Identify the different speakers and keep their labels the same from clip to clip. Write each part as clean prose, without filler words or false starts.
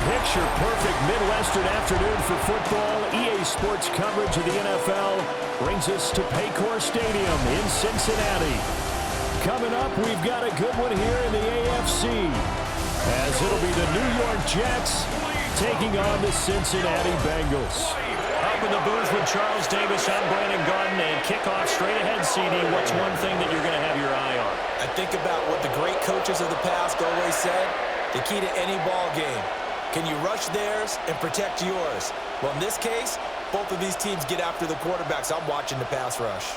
Speaker 1: Picture-perfect Midwestern afternoon for football. EA Sports coverage of the NFL brings us to Paycor Stadium in Cincinnati. Coming up, we've got a good one here in the AFC, as it'll be the New York Jets taking on the Cincinnati Bengals.
Speaker 2: Up in the booth with Charles Davis, I'm Brandon Garden, and kickoff straight ahead, CD. What's one thing that you're going to have your eye on?
Speaker 3: I think about what the great coaches of the past always said, the key to any ball game. Can you rush theirs and protect yours? Well, in this case, both of these teams get after the quarterbacks. I'm watching the pass rush.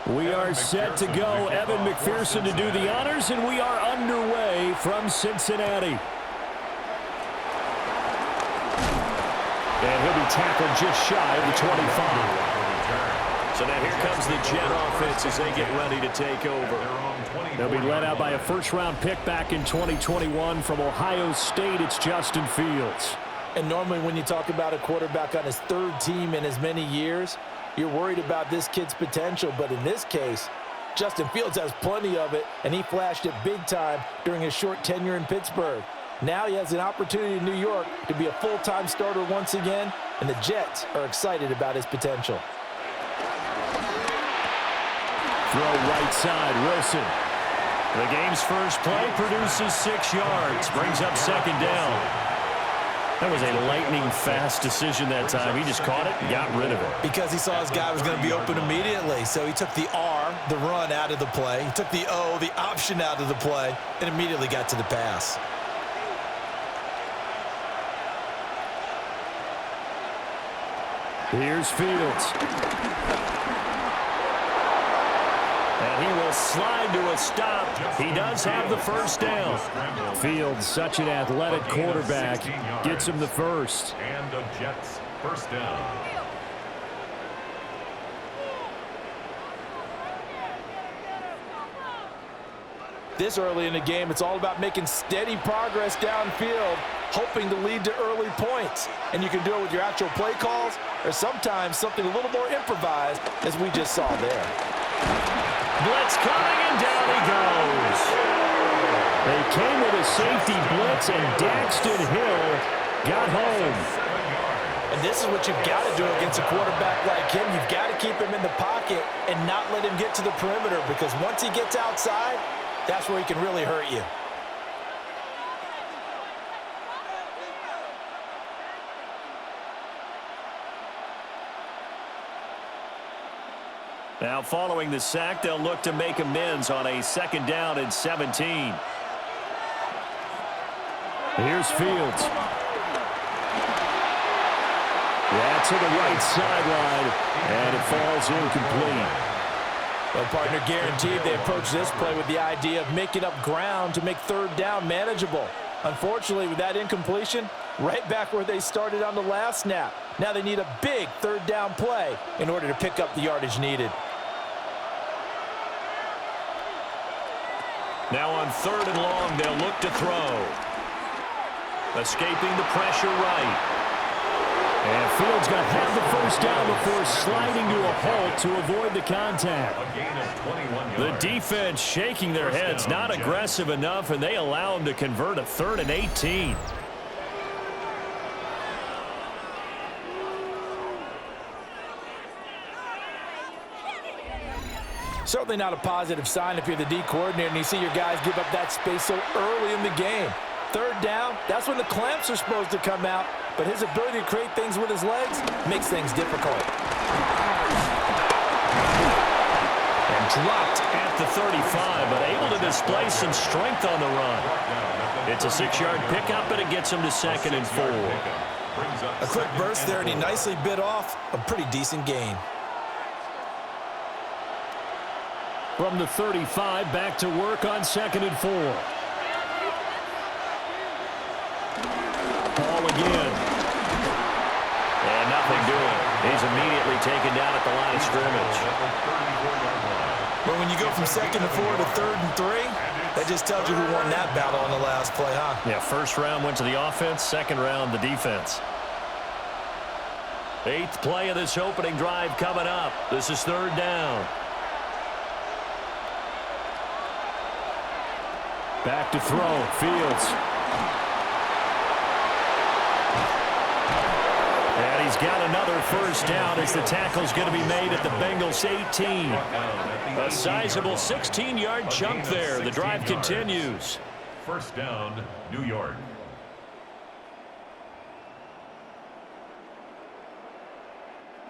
Speaker 1: We are set to go. Evan McPherson to do the honors, and we are underway from Cincinnati. And he'll be tackled just shy of the 25.
Speaker 2: So now here comes the Jet offense as they get ready to take over.
Speaker 1: They'll be led out by a first-round pick back in 2021 from Ohio State. It's Justin Fields.
Speaker 3: And normally when you talk about a quarterback on his third team in as many years, you're worried about this kid's potential. But in this case, Justin Fields has plenty of it, and he flashed it big time during his short tenure in Pittsburgh. Now he has an opportunity in New York to be a full-time starter once again, and the Jets are excited about his potential.
Speaker 1: Throw right side, Wilson.
Speaker 2: The game's first play produces 6 yards, brings up second down.
Speaker 1: That was a lightning-fast decision that time. He just caught it and got rid of it.
Speaker 3: Because he saw his guy was going to be open immediately, so he took the R, the run, out of the play. He took the O, the option, out of the play, and immediately got to the pass.
Speaker 1: Here's Fields.
Speaker 2: And he will slide to a stop. He does have the first down.
Speaker 1: Fields, such an athletic quarterback, gets him the first.
Speaker 4: And the Jets first down.
Speaker 3: This early in the game, it's all about making steady progress downfield, hoping to lead to early points. And you can do it with your actual play calls, or sometimes something a little more improvised, as we just saw there.
Speaker 2: Blitz coming, and down he goes.
Speaker 1: They came with a safety blitz, and Daxton Hill got home.
Speaker 3: And this is what you've got to do against a quarterback like him. You've got to keep him in the pocket and not let him get to the perimeter, because once he gets outside, that's where he can really hurt you.
Speaker 2: Now following the sack, they'll look to make amends on a second down and 17.
Speaker 1: Here's Fields. Yeah, to the right sideline, and it falls incomplete.
Speaker 3: Well, partner, guaranteed they approach this play with the idea of making up ground to make third down manageable. Unfortunately, with that incompletion, right back where they started on the last snap. Now they need a big third down play in order to pick up the yardage needed.
Speaker 2: Now on third and long, they'll look to throw. Escaping the pressure right.
Speaker 1: And Fields got half the first down before sliding to a halt to avoid the contact.
Speaker 2: The defense shaking their heads, not aggressive enough, and they allow him to convert a 3rd and 18.
Speaker 3: Certainly not a positive sign if you're the D coordinator and you see your guys give up that space so early in the game. Third down, that's when the clamps are supposed to come out, but his ability to create things with his legs makes things difficult.
Speaker 2: And dropped at the 35, but able to display some strength on the run. It's a 6-yard pickup, and it gets him to 2nd and 4.
Speaker 3: A quick burst there, and he nicely bit off a pretty decent gain.
Speaker 1: From the 35, back to work on 2nd and 4. Ball again.
Speaker 2: And nothing doing. He's immediately taken down at the line of scrimmage.
Speaker 3: Well, when you go from 2nd and 4 to 3rd and 3, that just tells you who won that battle on the last play, huh?
Speaker 2: Yeah, first round went to the offense, second round the defense. 8th play of this opening drive coming up. This is 3rd down.
Speaker 1: Back to throw. Fields. And he's got another first down as the tackle's going to be made at the Bengals 18. A sizable 16-yard jump there. The drive continues.
Speaker 4: First down, New York.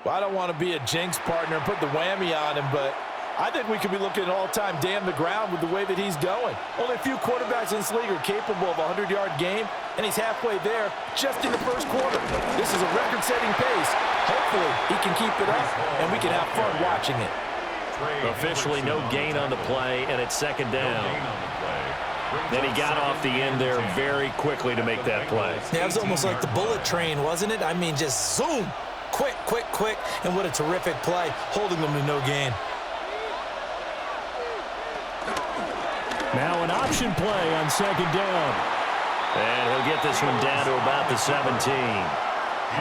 Speaker 3: Well, I don't want to be a jinx partner and put the whammy on him, but I think we could be looking at all-time damn the ground with the way that he's going. Only a few quarterbacks in this league are capable of a 100-yard game, and he's halfway there just in the first quarter. This is a record-setting pace. Hopefully, he can keep it up, and we can have fun watching it.
Speaker 2: Officially no gain on the play, and it's second down. Then he got off the end there very quickly to make that play.
Speaker 5: Yeah, it was almost like the bullet train, wasn't it? I mean, just zoom. Quick, quick, quick. And what a terrific play, holding them to no gain.
Speaker 1: Now an option play on second down.
Speaker 2: And he'll get this one down to about the 17.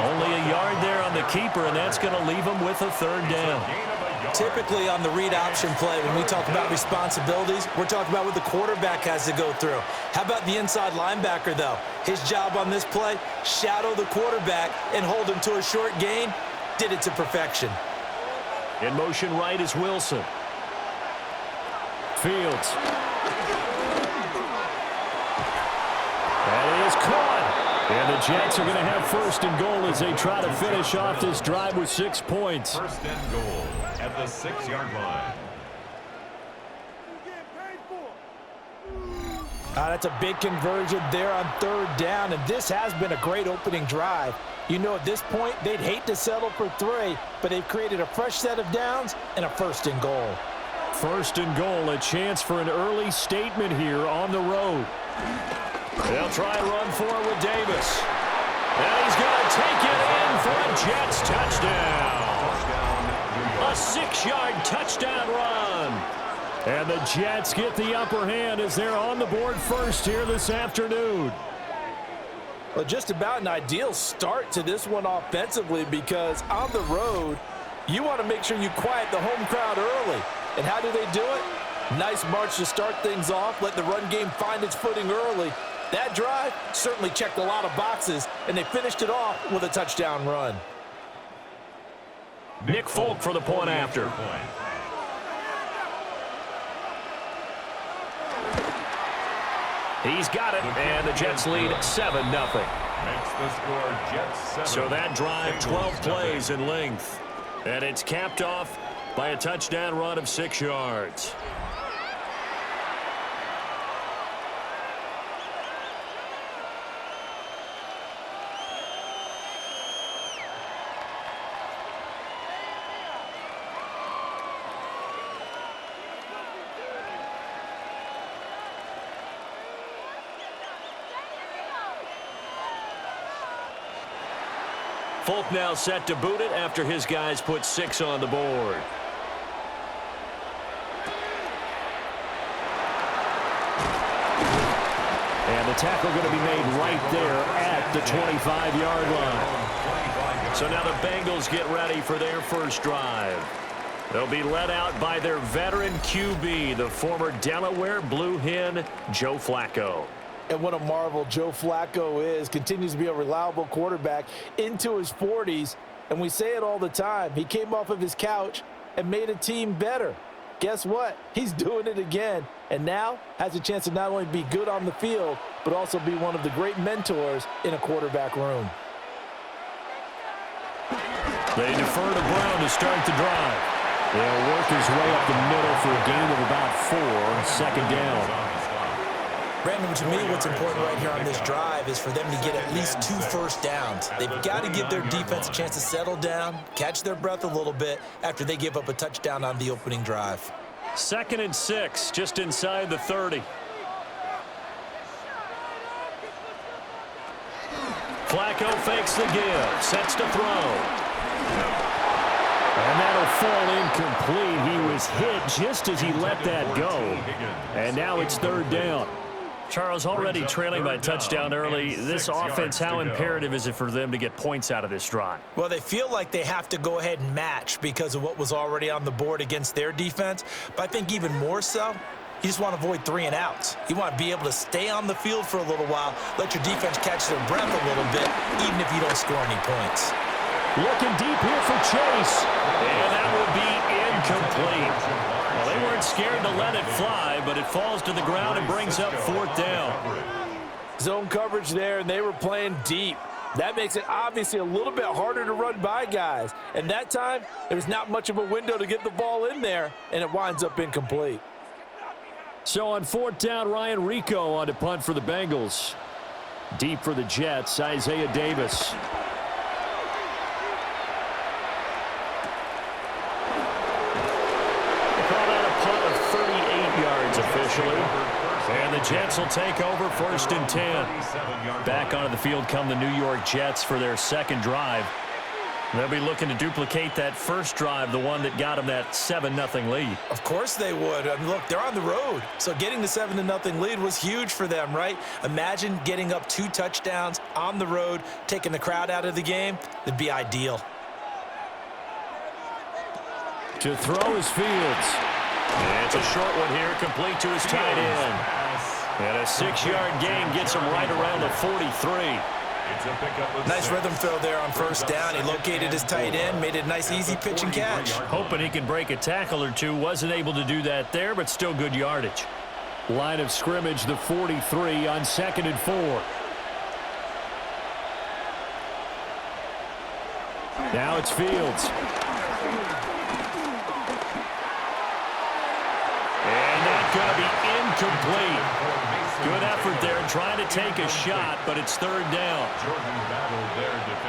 Speaker 2: Only a yard there on the keeper, and that's going to leave him with a third down.
Speaker 5: Typically on the read option play, when we talk about responsibilities, we're talking about what the quarterback has to go through. How about the inside linebacker, though? His job on this play, shadow the quarterback and hold him to a short gain. Did it to perfection.
Speaker 2: In motion right is Wilson.
Speaker 1: Fields. That is caught. And the Jets are going to have first and goal as they try to finish off this drive with 6 points.
Speaker 4: First and goal at the 6-yard line.
Speaker 3: That's a big conversion there on third down, and this has been a great opening drive. You know, at this point, they'd hate to settle for 3, but they've created a fresh set of downs and a first and goal.
Speaker 1: First and goal, a chance for an early statement here on the road.
Speaker 2: They'll try and run forward with Davis. And he's going to take it in for a Jets touchdown. A 6-yard touchdown run.
Speaker 1: And the Jets get the upper hand as they're on the board first here this afternoon.
Speaker 3: Well, just about an ideal start to this one offensively, because on the road, you want to make sure you quiet the home crowd early. And how do they do it? Nice march to start things off, let the run game find its footing early. That drive certainly checked a lot of boxes, and they finished it off with a touchdown run.
Speaker 2: Nick Folk for the point after. He's got it, and the Jets lead 7-0.
Speaker 4: Makes the score Jets 7.
Speaker 2: So that drive, 12 plays in length. And it's capped off by a touchdown run of 6 yards. Folk now set to boot it after his guys put 6 on the board.
Speaker 1: And the tackle going to be made right there at the 25-yard line.
Speaker 2: So now the Bengals get ready for their first drive. They'll be led out by their veteran QB, the former Delaware Blue Hen, Joe Flacco.
Speaker 3: And what a marvel Joe Flacco is. Continues to be a reliable quarterback into his 40s. And we say it all the time. He came off of his couch and made a team better. Guess what? He's doing it again. And now has a chance to not only be good on the field, but also be one of the great mentors in a quarterback room.
Speaker 1: They defer to Brown to start the drive. They'll work his way up the middle for a gain of about 4. Second down.
Speaker 5: Brandon, to me, what's important right here on this drive is for them to get at least 2 first downs. They've got to give their defense a chance to settle down, catch their breath a little bit after they give up a touchdown on the opening drive.
Speaker 2: 2nd and 6, just inside the 30. Flacco fakes the give, sets to throw.
Speaker 1: And that'll fall incomplete. He was hit just as he let that go. And now it's 3rd down.
Speaker 2: Charles, already trailing by touchdown early. This offense, how imperative is it for them to get points out of this drive?
Speaker 5: Well, they feel like they have to go ahead and match because of what was already on the board against their defense. But I think even more so, You just want to avoid 3 and outs. You want to be able to stay on the field for a little while, let your defense catch their breath a little bit, even if you don't score any points.
Speaker 1: Looking deep here for Chase.
Speaker 2: And that will be incomplete. Well, they weren't scared to let it fly, but it falls to the ground and brings up 4th down.
Speaker 3: Zone coverage there, and they were playing deep. That makes it obviously a little bit harder to run by guys. And that time, there's not much of a window to get the ball in there, and it winds up incomplete.
Speaker 1: So on 4th down, Ryan Rico on to punt for the Bengals. Deep for the Jets, Isaiah Davis.
Speaker 2: Called out a punt of 38 yards officially. And the Jets will take over 1st and 10. Back onto the field come the New York Jets for their 2nd drive. They'll be looking to duplicate that first drive, the one that got them that 7-0 lead.
Speaker 5: Of course they would. I mean, look, they're on the road. So getting the 7-0 lead was huge for them, right? Imagine getting up 2 touchdowns on the road, taking the crowd out of the game. That'd be ideal.
Speaker 1: To throw is Fields.
Speaker 2: And it's a short one here, complete to his tight end. And a 6-yard gain gets him right around the 43.
Speaker 5: Nice rhythm throw there on 1st down. He located his tight end, made it a nice easy pitch and catch.
Speaker 2: Hoping he can break a tackle or two. Wasn't able to do that there, but still good yardage.
Speaker 1: Line of scrimmage, the 43 on 2nd and 4. Now it's Fields.
Speaker 2: And that's going to be incomplete. Good effort there trying to take a shot, but it's 3rd down.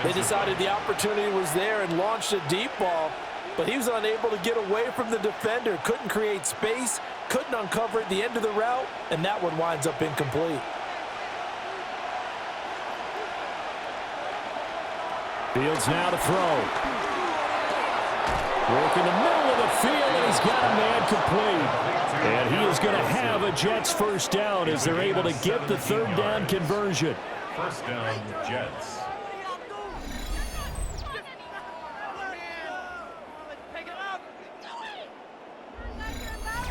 Speaker 3: They decided the opportunity was there and launched a deep ball, but he was unable to get away from the defender. Couldn't create space, couldn't uncover at the end of the route, and that one winds up incomplete.
Speaker 1: Fields now to throw. Work in the middle of the field, and he's got a man complete. And he is going to have a Jets 1st down as they're able to get the 3rd down conversion.
Speaker 4: 1st down, Jets.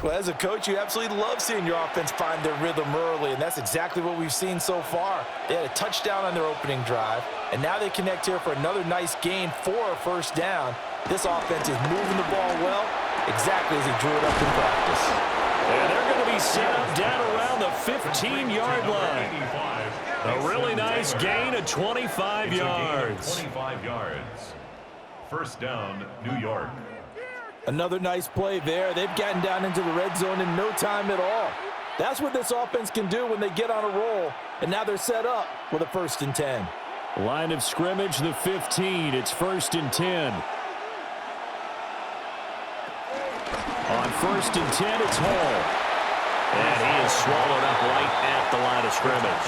Speaker 3: Well, as a coach, you absolutely love seeing your offense find their rhythm early, and that's exactly what we've seen so far. They had a touchdown on their opening drive, and now they connect here for another nice gain for a 1st down. This offense is moving the ball well, exactly as he drew it up in practice.
Speaker 2: And they're going to be set up down around the 15-yard line. A really nice gain of 25 yards.
Speaker 4: 25 yards. 1st down, New York.
Speaker 3: Another nice play there. They've gotten down into the red zone in no time at all. That's what this offense can do when they get on a roll, and now they're set up with a 1st and 10.
Speaker 1: Line of scrimmage, the 15. It's 1st and 10. On 1st and 10, it's Hall.
Speaker 2: And he is swallowed up right at the line of scrimmage.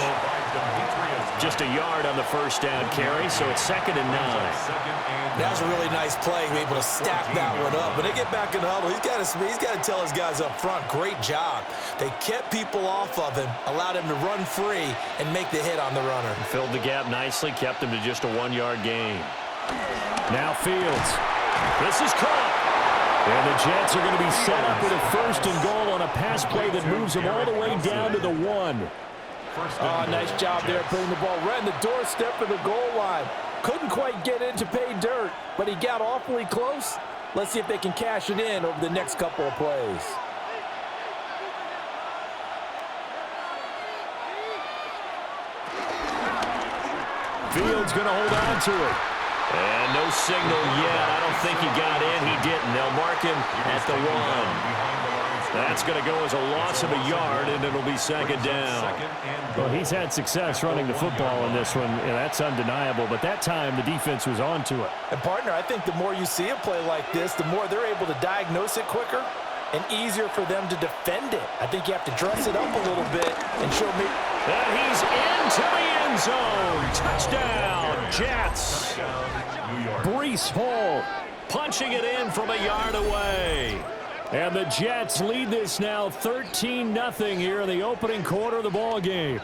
Speaker 2: Just a yard on the 1st down carry, so it's 2nd and 9.
Speaker 5: That was a really nice play. He was able to stack that one up. When they get back in the huddle, he's got to tell his guys up front, great job. They kept people off of him, allowed him to run free, and make the hit on the runner.
Speaker 2: Filled the gap nicely, kept him to just a 1-yard gain.
Speaker 1: Now Fields.
Speaker 2: This is caught.
Speaker 1: And the Jets are going to be set up with a 1st and goal on a pass play that moves them all the way down to the 1.
Speaker 3: Nice job there putting the ball right in the doorstep of the goal line. Couldn't quite get in to pay dirt, but he got awfully close. Let's see if they can cash it in over the next couple of plays.
Speaker 1: Fields going to hold on to it.
Speaker 2: And no signal yet. I don't think he got in. He didn't. They'll mark him at the 1. That's going to go as a loss of a yard, and it'll be 2nd down.
Speaker 1: Well, he's had success running the football in this one, and that's undeniable. But that time, the defense was on to it.
Speaker 3: And, partner, I think the more you see a play like this, the more they're able to diagnose it quicker and easier for them to defend it. I think you have to dress it up a little bit and show me.
Speaker 2: And he's into the end zone. Touchdown, Jets.
Speaker 1: Breece Hall
Speaker 2: punching it in from a yard away.
Speaker 1: And the Jets lead this now 13-0 here in the opening quarter of the ball game.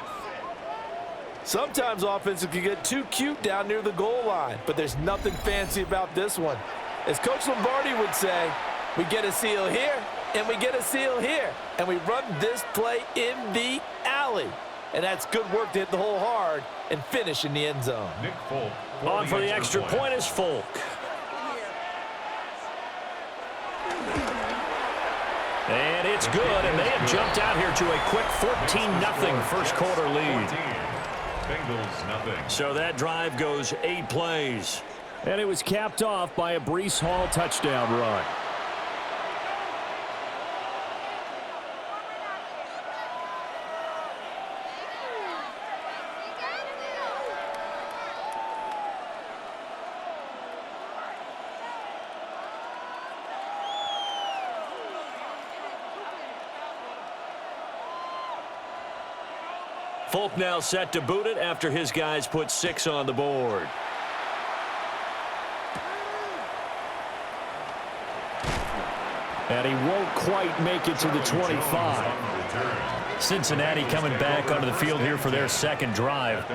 Speaker 3: Sometimes offenses can get too cute down near the goal line, but there's nothing fancy about this one. As Coach Lombardi would say, We get a seal here, and we get a seal here. And we run this play in the alley. And that's good work to hit the hole hard and finish in the end zone.
Speaker 4: Nick Folk
Speaker 2: On for the extra point is Folk. And it's good, and they have jumped out here to a quick 14-0 first quarter lead.
Speaker 4: Bengals nothing.
Speaker 2: So that drive goes 8 plays.
Speaker 1: And it was capped off by a Breece Hall touchdown run.
Speaker 2: Folk now set to boot it after his guys put 6 on the board.
Speaker 1: And he won't quite make it to the 25.
Speaker 2: Cincinnati coming back onto the field here for their second drive.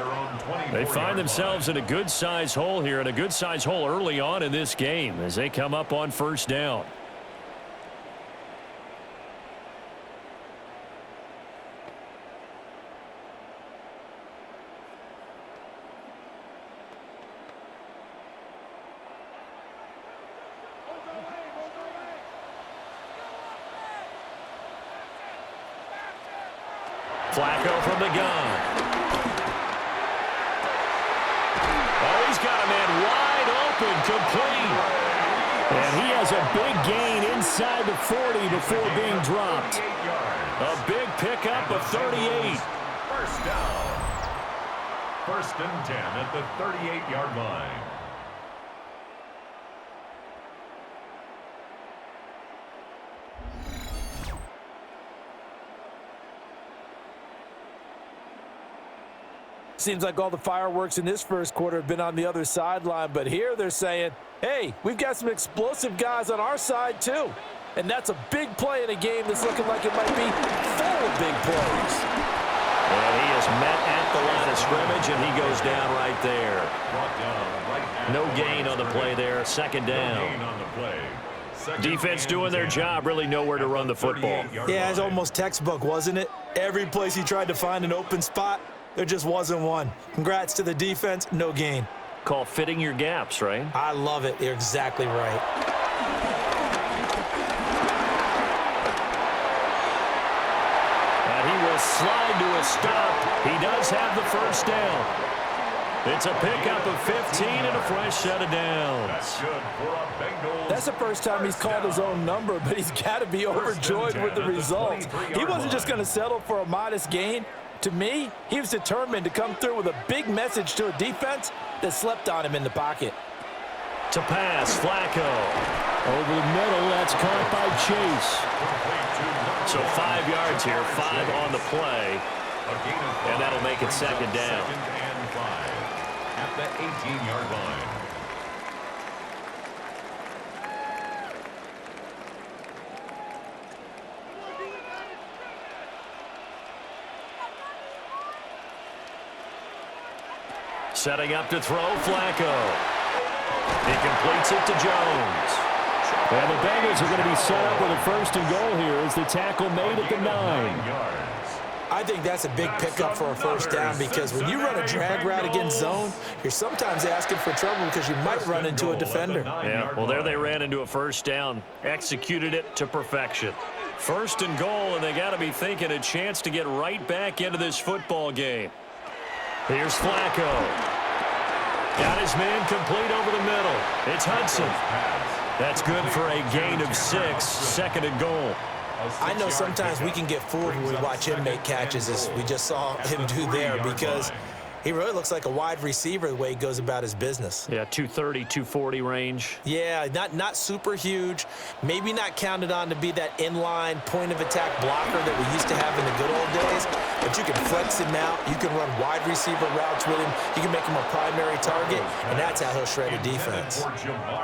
Speaker 2: They find themselves in a good-sized hole here, and a good-sized hole early on in this game as they come up on first down. Flacco from the gun. Oh, he's got a man wide open, complete.
Speaker 1: And he has a big gain inside the 40 before being dropped.
Speaker 2: A big pickup of 38.
Speaker 4: First down. First and 10 at the 38-yard line.
Speaker 3: Seems like all the fireworks in this first quarter have been on the other sideline, but here they're saying, hey, we've got some explosive guys on our side too. And that's a big play in a game that's looking like it might be full of big plays.
Speaker 2: And he is met at the line of scrimmage, and he goes down right there. No gain on the play there, second down. Defense doing their job, really nowhere to run the football.
Speaker 5: Yeah, it's almost textbook, wasn't it? Every place he tried to find an open spot, there just wasn't one. Congrats to the defense, no gain.
Speaker 2: Call fitting your gaps, right?
Speaker 5: I love it. You're exactly right.
Speaker 2: And he will slide to a stop. He does have the first down. It's a pickup of 15 and a fresh set of downs.
Speaker 4: That's good for a Bengals.
Speaker 3: That's the first time he's called his own number, but he's got to be overjoyed with the results. He wasn't just going to settle for a modest gain. To me, he was determined to come through with a big message to a defense that slept on him in the pocket.
Speaker 2: To pass, Flacco.
Speaker 1: Over the middle, that's caught by Chase.
Speaker 2: So 5 yards here, 5 on the play. And that'll make it second down.
Speaker 4: Second and 5 at the 18-yard line.
Speaker 2: Setting up to throw, Flacco. He completes it to Jones.
Speaker 1: And the Bengals are going to be set up with a first and goal here as the tackle made at the 9.
Speaker 5: I think that's a big pickup for a first down because when you run a drag route against zone, you're sometimes asking for trouble because you might run into a defender.
Speaker 2: Yeah, well, there they ran into a first down. Executed it to perfection. First and goal, and they got to be thinking a chance to get right back into this football game. Here's Flacco. Got his man complete over the middle. It's Hudson. That's good for a gain of 6, second and goal.
Speaker 5: I know sometimes we can get fooled when we watch him make catches, as we just saw him do there, because he really looks like a wide receiver the way he goes about his business.
Speaker 2: Yeah, 230, 240 range.
Speaker 5: Yeah, not super huge. Maybe not counted on to be that inline point-of-attack blocker that we used to have in the good old days, but you can flex him out. You can run wide receiver routes with him. You can make him a primary target, and that's how he'll shred a defense.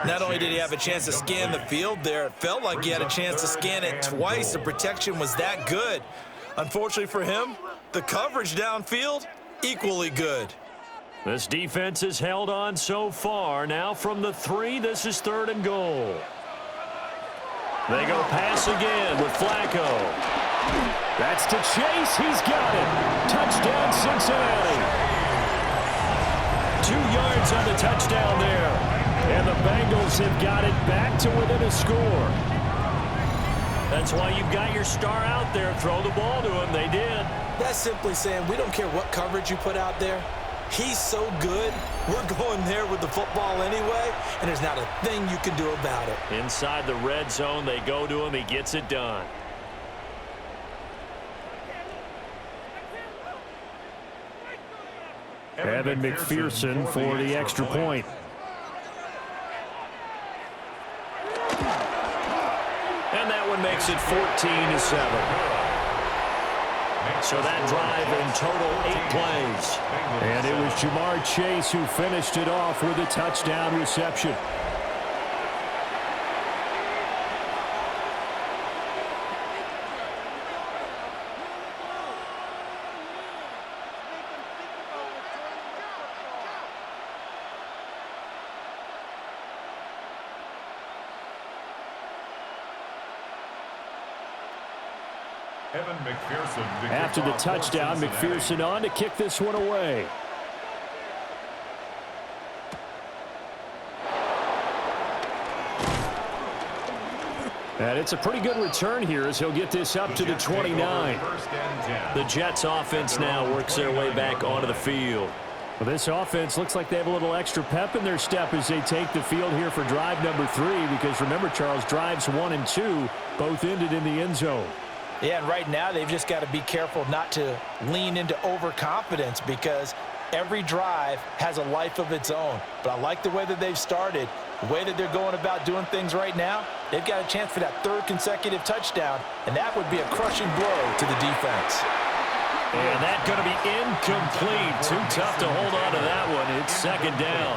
Speaker 3: Not only did he have a chance to scan the field there, it felt like he had a chance to scan it twice. The protection was that good. Unfortunately for him, the coverage downfield, equally good.
Speaker 2: This defense has held on so far. Now from the 3, this is third and goal. They go pass again with Flacco.
Speaker 1: That's to Chase. He's got it. Touchdown, Cincinnati. 2 yards on the touchdown there. And the Bengals have got it back to within a score.
Speaker 2: That's why you've got your star out there. Throw the ball to him. They did.
Speaker 5: That's simply saying we don't care what coverage you put out there. He's so good, we're going there with the football anyway, and there's not a thing you can do about it.
Speaker 2: Inside the red zone, they go to him. He gets it done.
Speaker 1: Evan McPherson for the extra point.
Speaker 2: And that one makes it 14-7. So that drive in total 8 plays.
Speaker 1: And it was Jamar Chase who finished it off with a touchdown reception.
Speaker 4: Evan McPherson.
Speaker 1: After the touchdown, McPherson on to kick this one away. And it's a pretty good return here as he'll get this up to the 29.
Speaker 2: The Jets offense now works their way back onto the field.
Speaker 1: Well, this offense looks like they have a little extra pep in their step as they take the field here for drive number 3, because remember, Charles, drives 1 and 2 both ended in the end zone.
Speaker 3: Yeah, and right now they've just got to be careful not to lean into overconfidence, because every drive has a life of its own. But I like the way that they've started, the way that they're going about doing things right now. They've got a chance for that 3rd consecutive touchdown, and that would be a crushing blow to the defense.
Speaker 2: And that's going to be incomplete. Too tough to hold on to that one. It's 2nd down.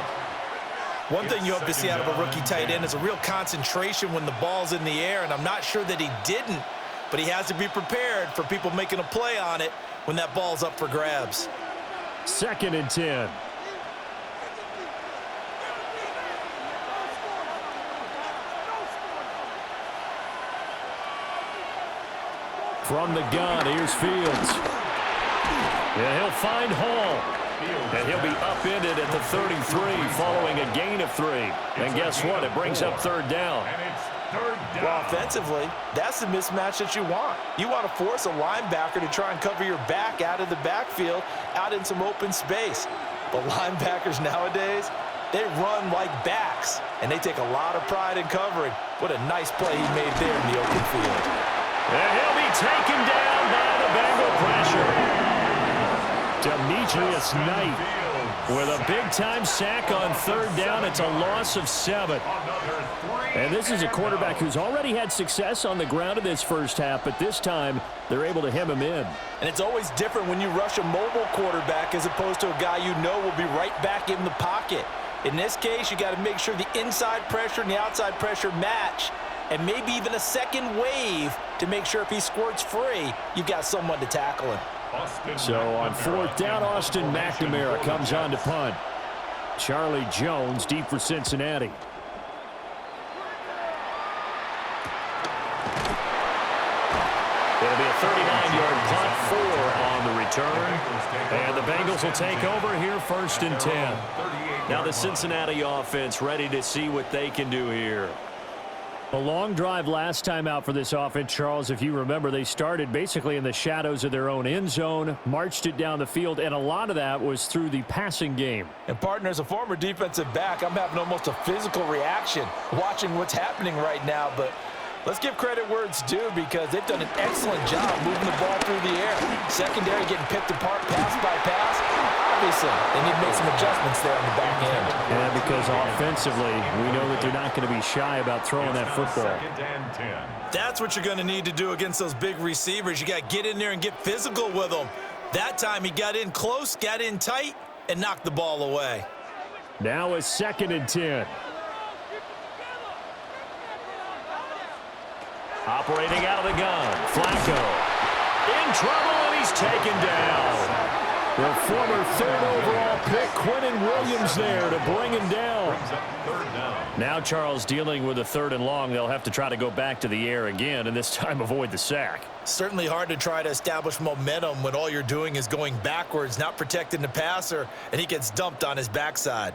Speaker 5: One thing you hope to see out of a rookie tight end is a real concentration when the ball's in the air, and I'm not sure that he didn't. But he has to be prepared for people making a play on it when that ball's up for grabs.
Speaker 1: 2nd and 10. From the gun, here's Fields. And he'll find Hall. And he'll be upended at the 33 following a gain of 3. And guess what? It brings up 3rd down.
Speaker 3: Well, offensively, that's the mismatch that you want. You want to force a linebacker to try and cover your back out of the backfield, out in some open space. But linebackers nowadays, they run like backs, and they take a lot of pride in covering. What a nice play he made there in the open field.
Speaker 2: And he'll be taken down by the Bengal pressure.
Speaker 1: Demetrius Knight with a big-time sack on 3rd down. It's a loss of 7. And this is a quarterback who's already had success on the ground in this first half, but this time they're able to hem him in.
Speaker 3: And it's always different when you rush a mobile quarterback as opposed to a guy you know will be right back in the pocket. In this case, you got to make sure the inside pressure and the outside pressure match, and maybe even a second wave to make sure if he squirts free, you've got someone to tackle him.
Speaker 1: So on 4th down, Austin McNamara comes on to punt. Charlie Jones deep for Cincinnati.
Speaker 2: It'll be a 39-yard punt, 4 on the return. And the Bengals will take over here 1st and 10. Now the Cincinnati offense ready to see what they can do here.
Speaker 1: A long drive last time out for this offense, Charles. If you remember, they started basically in the shadows of their own end zone, marched it down the field, and a lot of that was through the passing game.
Speaker 3: And, partner, as a former defensive back, I'm having almost a physical reaction watching what's happening right now. But let's give credit where it's due, because they've done an excellent job moving the ball through the air. Secondary getting picked apart pass by pass. Obviously, they need to make some adjustments there on the back end.
Speaker 1: Yeah, because offensively, we know that they're not going to be shy about throwing that football.
Speaker 5: That's what you're going to need to do against those big receivers. You got to get in there and get physical with them. That time he got in close, got in tight, and knocked the ball away.
Speaker 1: Now a 2nd and 10.
Speaker 2: Operating out of the gun, Flacco in trouble, and he's taken down.
Speaker 1: The former third overall pick, Quentin Williams, there to bring him down.
Speaker 2: Now Charles dealing with a 3rd and long. They'll have to try to go back to the air again, and this time avoid the sack.
Speaker 5: Certainly hard to try to establish momentum when all you're doing is going backwards, not protecting the passer, and he gets dumped on his backside.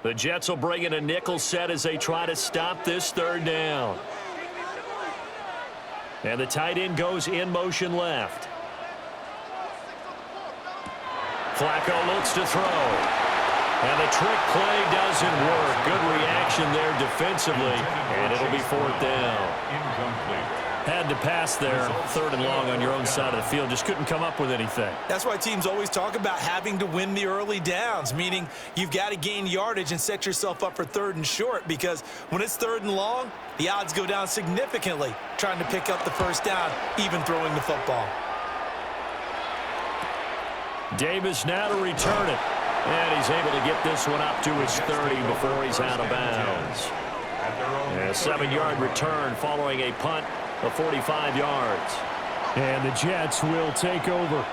Speaker 2: The Jets will bring in a nickel set as they try to stop this 3rd down. And the tight end goes in motion left. Flacco looks to throw. And the trick play doesn't work. Good reaction there defensively. And it'll be 4th down.
Speaker 4: Incomplete.
Speaker 2: Had to pass there, 3rd and long on your own side of the field. Just couldn't come up with anything.
Speaker 5: That's why teams always talk about having to win the early downs, meaning you've got to gain yardage and set yourself up for 3rd and short, because when it's 3rd and long, the odds go down significantly trying to pick up the 1st down, even throwing the football.
Speaker 2: Davis now to return it. And he's able to get this one up to his 30 before he's out of bounds. And a 7-yard return following a punt of 45 yards.
Speaker 1: And the Jets will take over.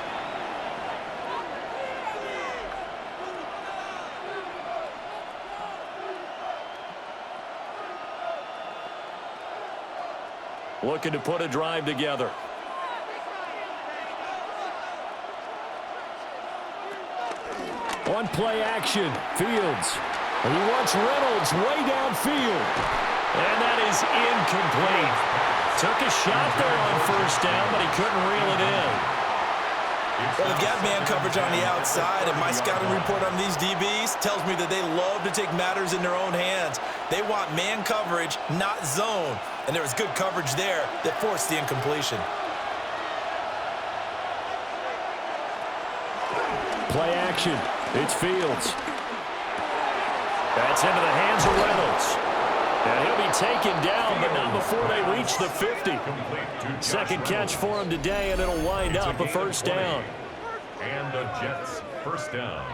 Speaker 2: Looking to put a drive together.
Speaker 1: On play action, Fields. And he wants Reynolds way downfield.
Speaker 2: And that is incomplete. Took a shot there on 1st down, but he couldn't reel it in.
Speaker 5: Well, they've got man coverage on the outside, and my scouting report on these DBs tells me that they love to take matters in their own hands. They want man coverage, not zone. And there was good coverage there that forced the incompletion.
Speaker 1: Play action. It's Fields.
Speaker 2: That's into the hands of Reynolds. And he'll be taken down, but not before they reach the 50. 2nd catch for him today, and it'll wind up a 1st down.
Speaker 4: And the Jets 1st down.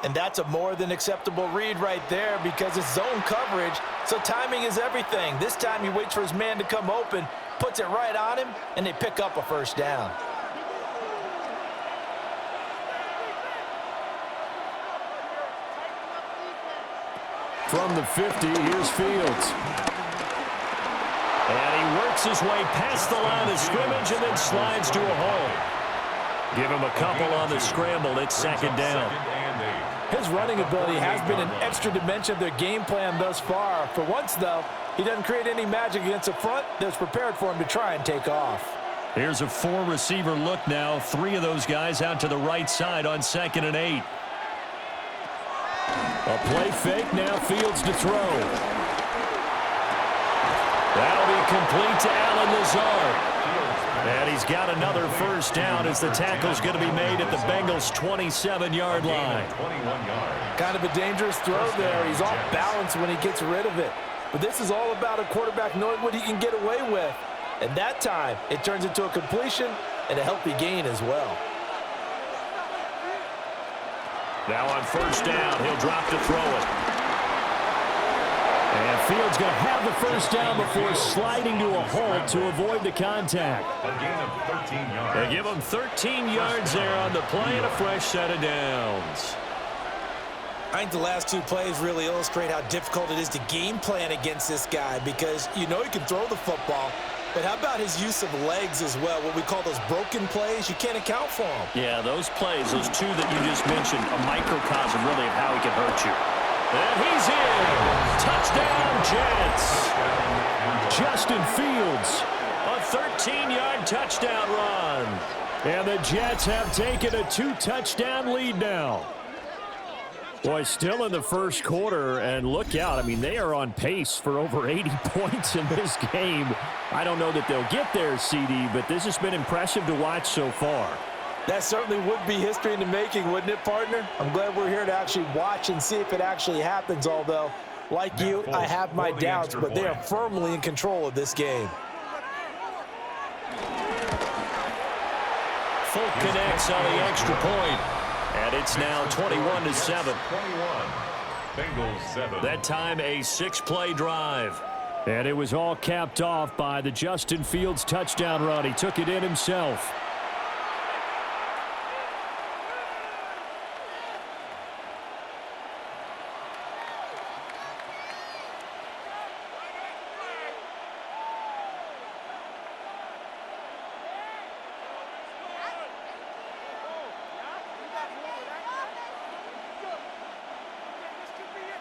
Speaker 3: And that's a more than acceptable read right there, because it's zone coverage, so timing is everything. This time he waits for his man to come open, puts it right on him, and they pick up a 1st down.
Speaker 1: From the 50, here's Fields.
Speaker 2: And he works his way past the line of scrimmage and then slides to a hole. Give him a couple on the scramble. It's 2nd down.
Speaker 3: His running ability has been an extra dimension of their game plan thus far. For once, though, he doesn't create any magic against the front that's prepared for him to try and take off.
Speaker 2: Here's a 4-receiver look now. 3 of those guys out to the right side on 2nd and 8.
Speaker 1: A play fake, now Fields to throw.
Speaker 2: That'll be complete to Allen Lazard. And he's got another 1st down as the tackle's going to be made at the Bengals' 27-yard line.
Speaker 3: Kind of a dangerous throw there. He's off balance when he gets rid of it. But this is all about a quarterback knowing what he can get away with. And that time, it turns into a completion and a healthy gain as well.
Speaker 2: Now on 1st down, he'll drop to throw it.
Speaker 1: And Fields going to have the 1st down before sliding to a hole to avoid the contact.
Speaker 4: A gain of 13 yards.
Speaker 2: They give him 13 yards there on the play and a fresh set of downs.
Speaker 5: I think the last 2 plays really illustrate how difficult it is to game plan against this guy, because you know he can throw the football, but how about his use of legs as well? What we call those broken plays, you can't account for them.
Speaker 2: Yeah, those plays, those 2 that you just mentioned, a microcosm really of how he can hurt you. And he's in. Touchdown, Jets.
Speaker 1: Justin Fields.
Speaker 2: A 13-yard touchdown run.
Speaker 1: And the Jets have taken a 2-touchdown lead now. Boy, still in the 1st quarter, and look out. I mean, they are on pace for over 80 points in this game. I don't know that they'll get there, CD, but this has been impressive to watch so far.
Speaker 3: That certainly would be history in the making, wouldn't it, partner? I'm glad we're here to actually watch and see if it actually happens, although Like you, I have my doubts, but they are firmly in control of this game.
Speaker 2: Folk connects on the extra point. And it's now 21-7.
Speaker 4: Bengals 7.
Speaker 2: That time a 6-play drive.
Speaker 1: And it was all capped off by the Justin Fields touchdown run. He took it in himself.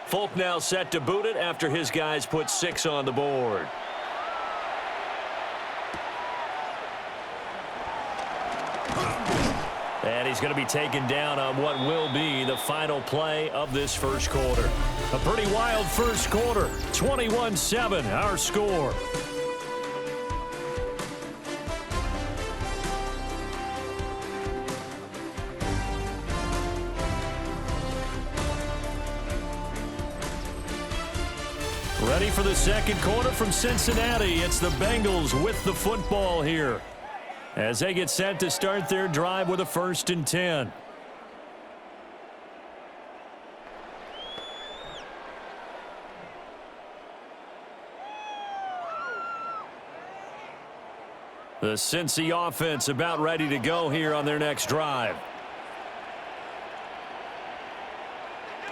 Speaker 2: Folk now set to boot it after his guys put 6 on the board. And he's going to be taken down on what will be the final play of this first quarter.
Speaker 1: A pretty wild first quarter. 21-7, our score. Ready for the second quarter from Cincinnati. It's the Bengals with the football here as they get set to start their drive with a 1st and 10. The Cincy offense about ready to go here on their next drive.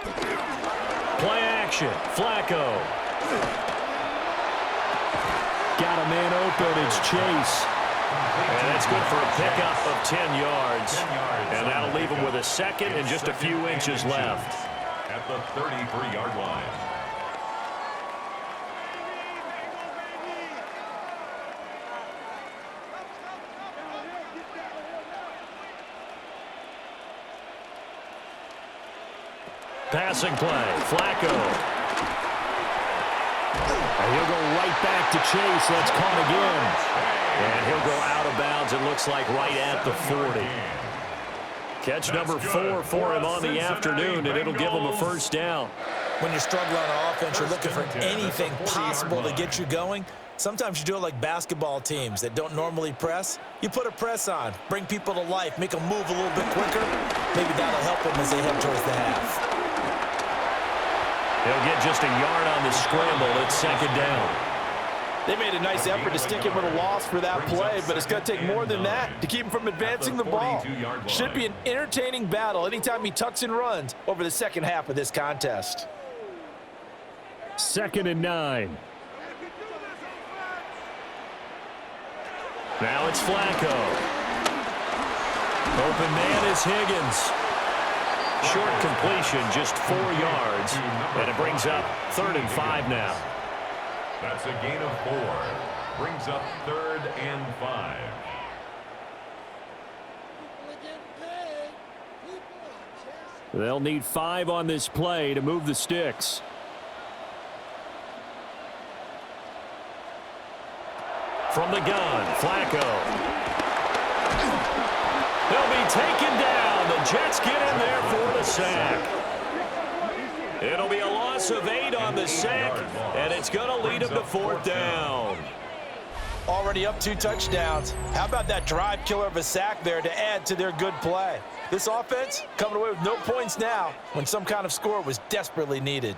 Speaker 1: Play action. Flacco. Got a man open. It's Chase. And that's good for a pickup of 10 yards. And that'll leave him with a second and just a few inches left.
Speaker 4: At the 33-yard line.
Speaker 1: Passing play. Flacco. And he'll go right back to Chase. That's caught again. And he'll go out of bounds, it looks like, right at the 40. Catch number 4 for him on the afternoon, and it'll give him a first down.
Speaker 5: When you're struggling on offense, you're looking for anything possible to get you going. Sometimes you do it like basketball teams that don't normally press. You put a press on, bring people to life, make them move a little bit quicker. Maybe that'll help them as they head towards the half.
Speaker 1: He'll get just a yard on the scramble. It's second down.
Speaker 3: They made a nice effort to stick him with a loss for that play, but it's going to take more than that to keep him from advancing the ball. Should be an entertaining battle anytime he tucks and runs over the second half of this contest.
Speaker 1: 2nd and 9. Now it's Flacco. Open man is Higgins. Short completion, just 4 yards, and it brings up 3rd and 5 now.
Speaker 4: That's a gain of 4. Brings up 3rd and 5.
Speaker 1: They'll need 5 on this play to move the sticks. From the gun, Flacco. He'll be taken down. The Jets get in there for the sack. It'll be a loss of 8 on the sack, and it's going to lead them to 4th down.
Speaker 3: Already up 2 touchdowns. How about that drive killer of a sack there to add to their good play? This offense coming away with no points now when some kind of score was desperately needed.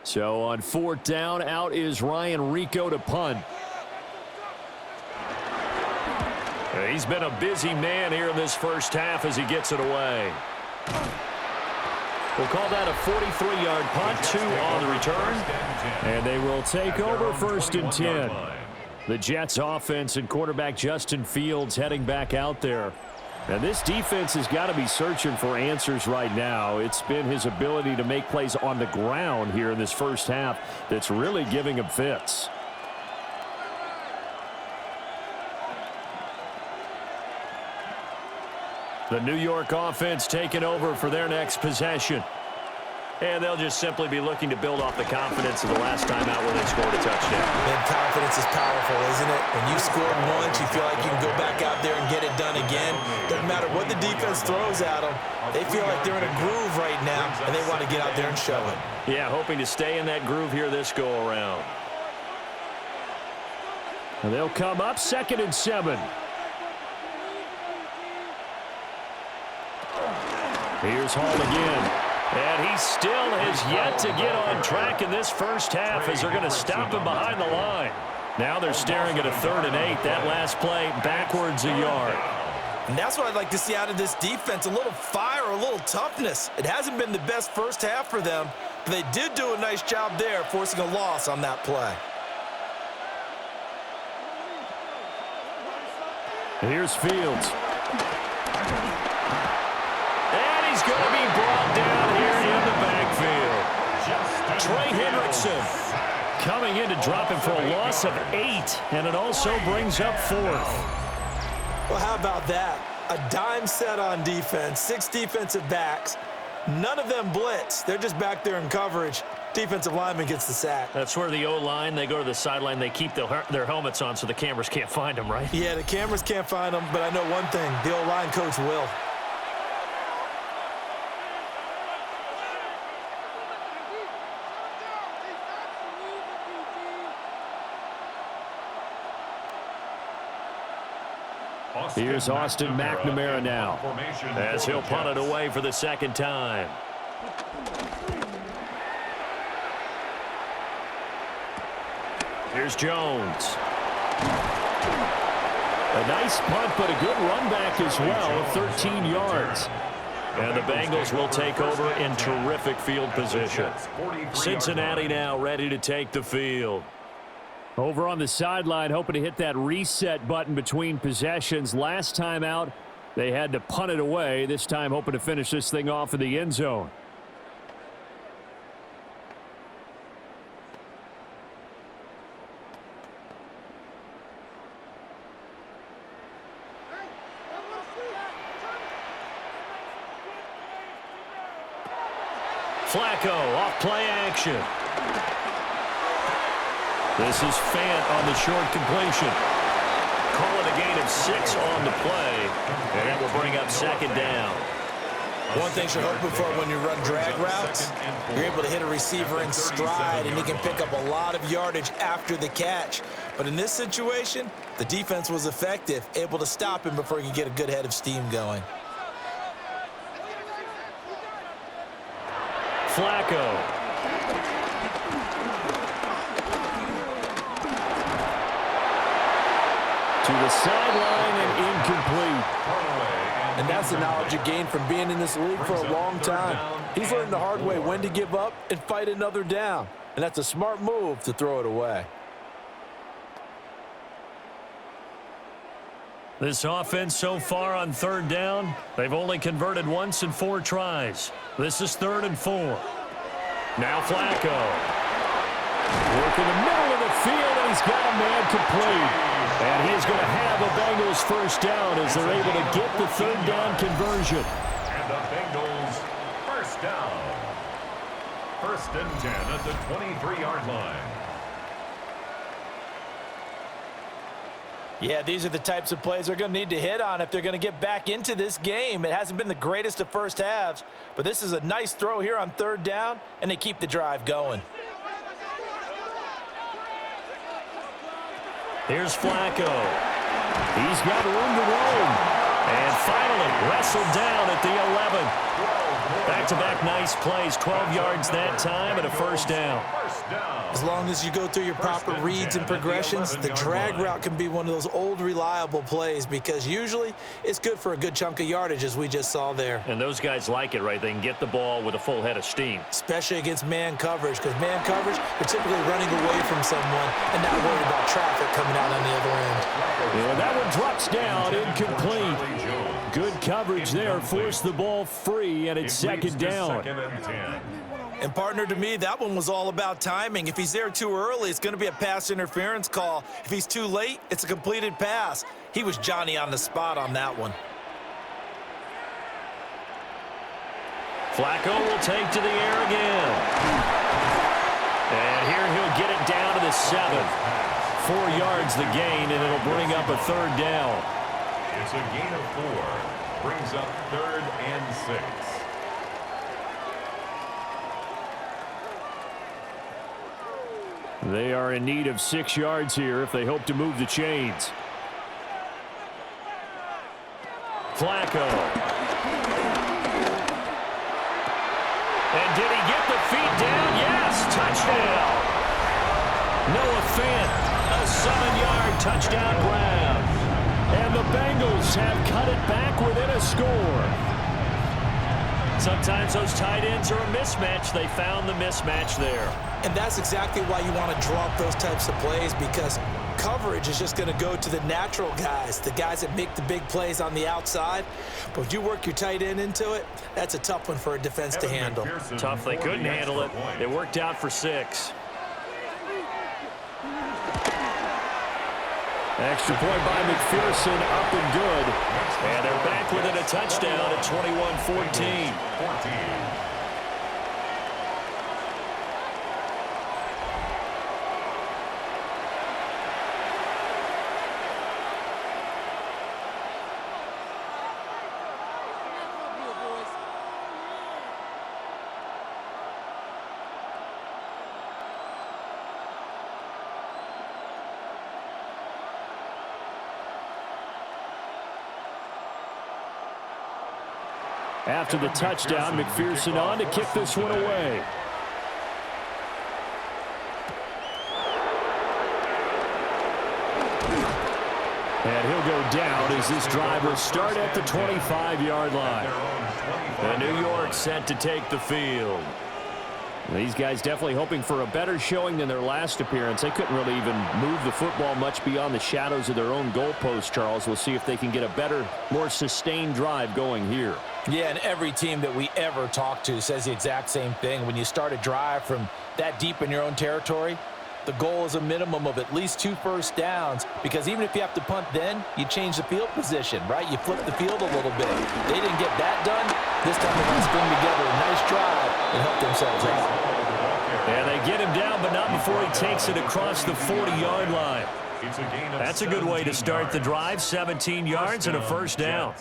Speaker 1: So on 4th down, out is Ryan Rico to punt. He's been a busy man here in this first half as he gets it away. We'll call that a 43-yard punt, 2 on the return. And they will take over 1st and 10. The Jets offense and quarterback Justin Fields heading back out there. And this defense has got to be searching for answers right now. It's been his ability to make plays on the ground here in this first half that's really giving him fits. The New York offense taking over for their next possession.
Speaker 2: And they'll just simply be looking to build off the confidence of the last time out where they scored a touchdown.
Speaker 5: And confidence is powerful, isn't it? When you scored once, you feel like you can go back out there and get it done again. Doesn't matter what the defense throws at them. They feel like they're in a groove right now, and they want to get out there and show it.
Speaker 2: Yeah, hoping to stay in that groove here this go-around.
Speaker 1: And they'll come up 2nd and 7. Here's Hall again.
Speaker 2: And he still has yet to get on track in this first half as they're going to stop him behind the line.
Speaker 1: Now they're staring at a 3rd and 8. That last play backwards a yard.
Speaker 5: And that's what I'd like to see out of this defense, a little fire, a little toughness. It hasn't been the best first half for them, but they did do a nice job there forcing a loss on that play.
Speaker 1: Here's Fields.
Speaker 2: And he's going to be brought down here in the backfield. Trey Hendrickson
Speaker 1: coming in to drop him for a loss of 8, and it also brings up 4th.
Speaker 5: Well, how about that? A dime set on defense, 6 defensive backs. None of them blitz. They're just back there in coverage. Defensive lineman gets the sack.
Speaker 2: That's where the O-line, they go to the sideline, they keep their helmets on so the cameras can't find them, right?
Speaker 5: Yeah, the cameras can't find them, but I know one thing, the O-line coach will.
Speaker 1: Here's Austin McNamara now,
Speaker 2: as he'll punt it away for the 2nd time. Here's Jones.
Speaker 1: A nice punt, but a good run back as well, 13 yards.
Speaker 2: And the Bengals will take over in terrific field position. Cincinnati now ready to take the field.
Speaker 1: Over on the sideline, hoping to hit that reset button between possessions. Last time out, they had to punt it away. This time, hoping to finish this thing off in the end zone.
Speaker 2: Flacco off play action.
Speaker 1: This is Fant on the short completion.
Speaker 2: Call it a gain of 6 on the play, and that will bring up 2nd down.
Speaker 5: One thing you're hoping for when you run drag routes, you're able to hit a receiver in stride, and he can pick up a lot of yardage after the catch. But in this situation, the defense was effective, able to stop him before he could get a good head of steam going.
Speaker 2: Flacco.
Speaker 1: To the sideline and incomplete.
Speaker 3: And that's the knowledge you gain from being in this league for a long time. He's learned the hard way when to give up and fight another down. And that's a smart move to throw it away.
Speaker 1: This offense so far on 3rd down, they've only converted once in 4 tries. This is 3rd and 4. Now Flacco. Work in the middle of the field, and he's got a man complete. And he's going to have a Bengals first down as they're able to get the 3rd down conversion.
Speaker 4: And the Bengals first down. 1st and 10 at the 23-yard line.
Speaker 3: Yeah, these are the types of plays they're going to need to hit on if they're going to get back into this game. It hasn't been the greatest of first halves, but this is a nice throw here on 3rd down, and they keep the drive going.
Speaker 1: Here's Flacco. He's got room to roam. And finally wrestled down at the 11. Back-to-back nice plays, 12 yards that time and a first down.
Speaker 5: As long as you go through your proper reads and progressions, the drag route can be one of those old reliable plays because usually it's good for a good chunk of yardage as we just saw there.
Speaker 2: And those guys like it, right? They can get the ball with a full head of steam.
Speaker 5: Especially against man coverage, because man coverage, they're typically running away from someone and not worried about traffic coming out on the other end.
Speaker 1: Yeah, that one drops down, incomplete. Good coverage there, forced the ball free, and it's 2nd down.
Speaker 5: And partner, to me, that one was all about timing. If he's there too early, it's going to be a pass interference call. If he's too late, it's a completed pass. He was Johnny on the spot on that one.
Speaker 2: Flacco will take to the air again. And here he'll get it down to the 7. 4 yards the gain, and it'll bring up a third down.
Speaker 4: It's a gain of 4. Brings up 3rd and 6.
Speaker 1: They are in need of 6 yards here if they hope to move the chains. Flacco. And did he get the feet down? Yes, touchdown. Noah Fant, a 7-yard touchdown grab. And the Bengals have cut it back within a score.
Speaker 2: Sometimes those tight ends are a mismatch. They found the mismatch there.
Speaker 5: And that's exactly why you want to draw up those types of plays, because coverage is just going to go to the natural guys, the guys that make the big plays on the outside. But if you work your tight end into it, that's a tough one for a defense to handle.
Speaker 2: Tough. They couldn't handle it. It worked out for 6.
Speaker 1: Extra point by McPherson, up and good.
Speaker 2: And they're back within a touchdown at 21-14.
Speaker 1: After the touchdown, McPherson on to kick this one away. And he'll go down as this drive will start at the 25-yard line.
Speaker 2: And New York set to take the field.
Speaker 1: These guys definitely hoping for a better showing than their last appearance. They couldn't really even move the football much beyond the shadows of their own goalpost, Charles. We'll see if they can get a better, more sustained drive going here.
Speaker 3: Yeah, and every team that we ever talk to says the exact same thing. When you start a drive from that deep in your own territory, the goal is a minimum of at least 2 first downs, because even if you have to punt then, you change the field position, right? You flip the field a little bit. They didn't get that done. This time they're going to string together a nice drive and help themselves out.
Speaker 2: And they get him down, but not before he takes it across the 40-yard line. That's a good way to start the drive. 17 yards and a first down.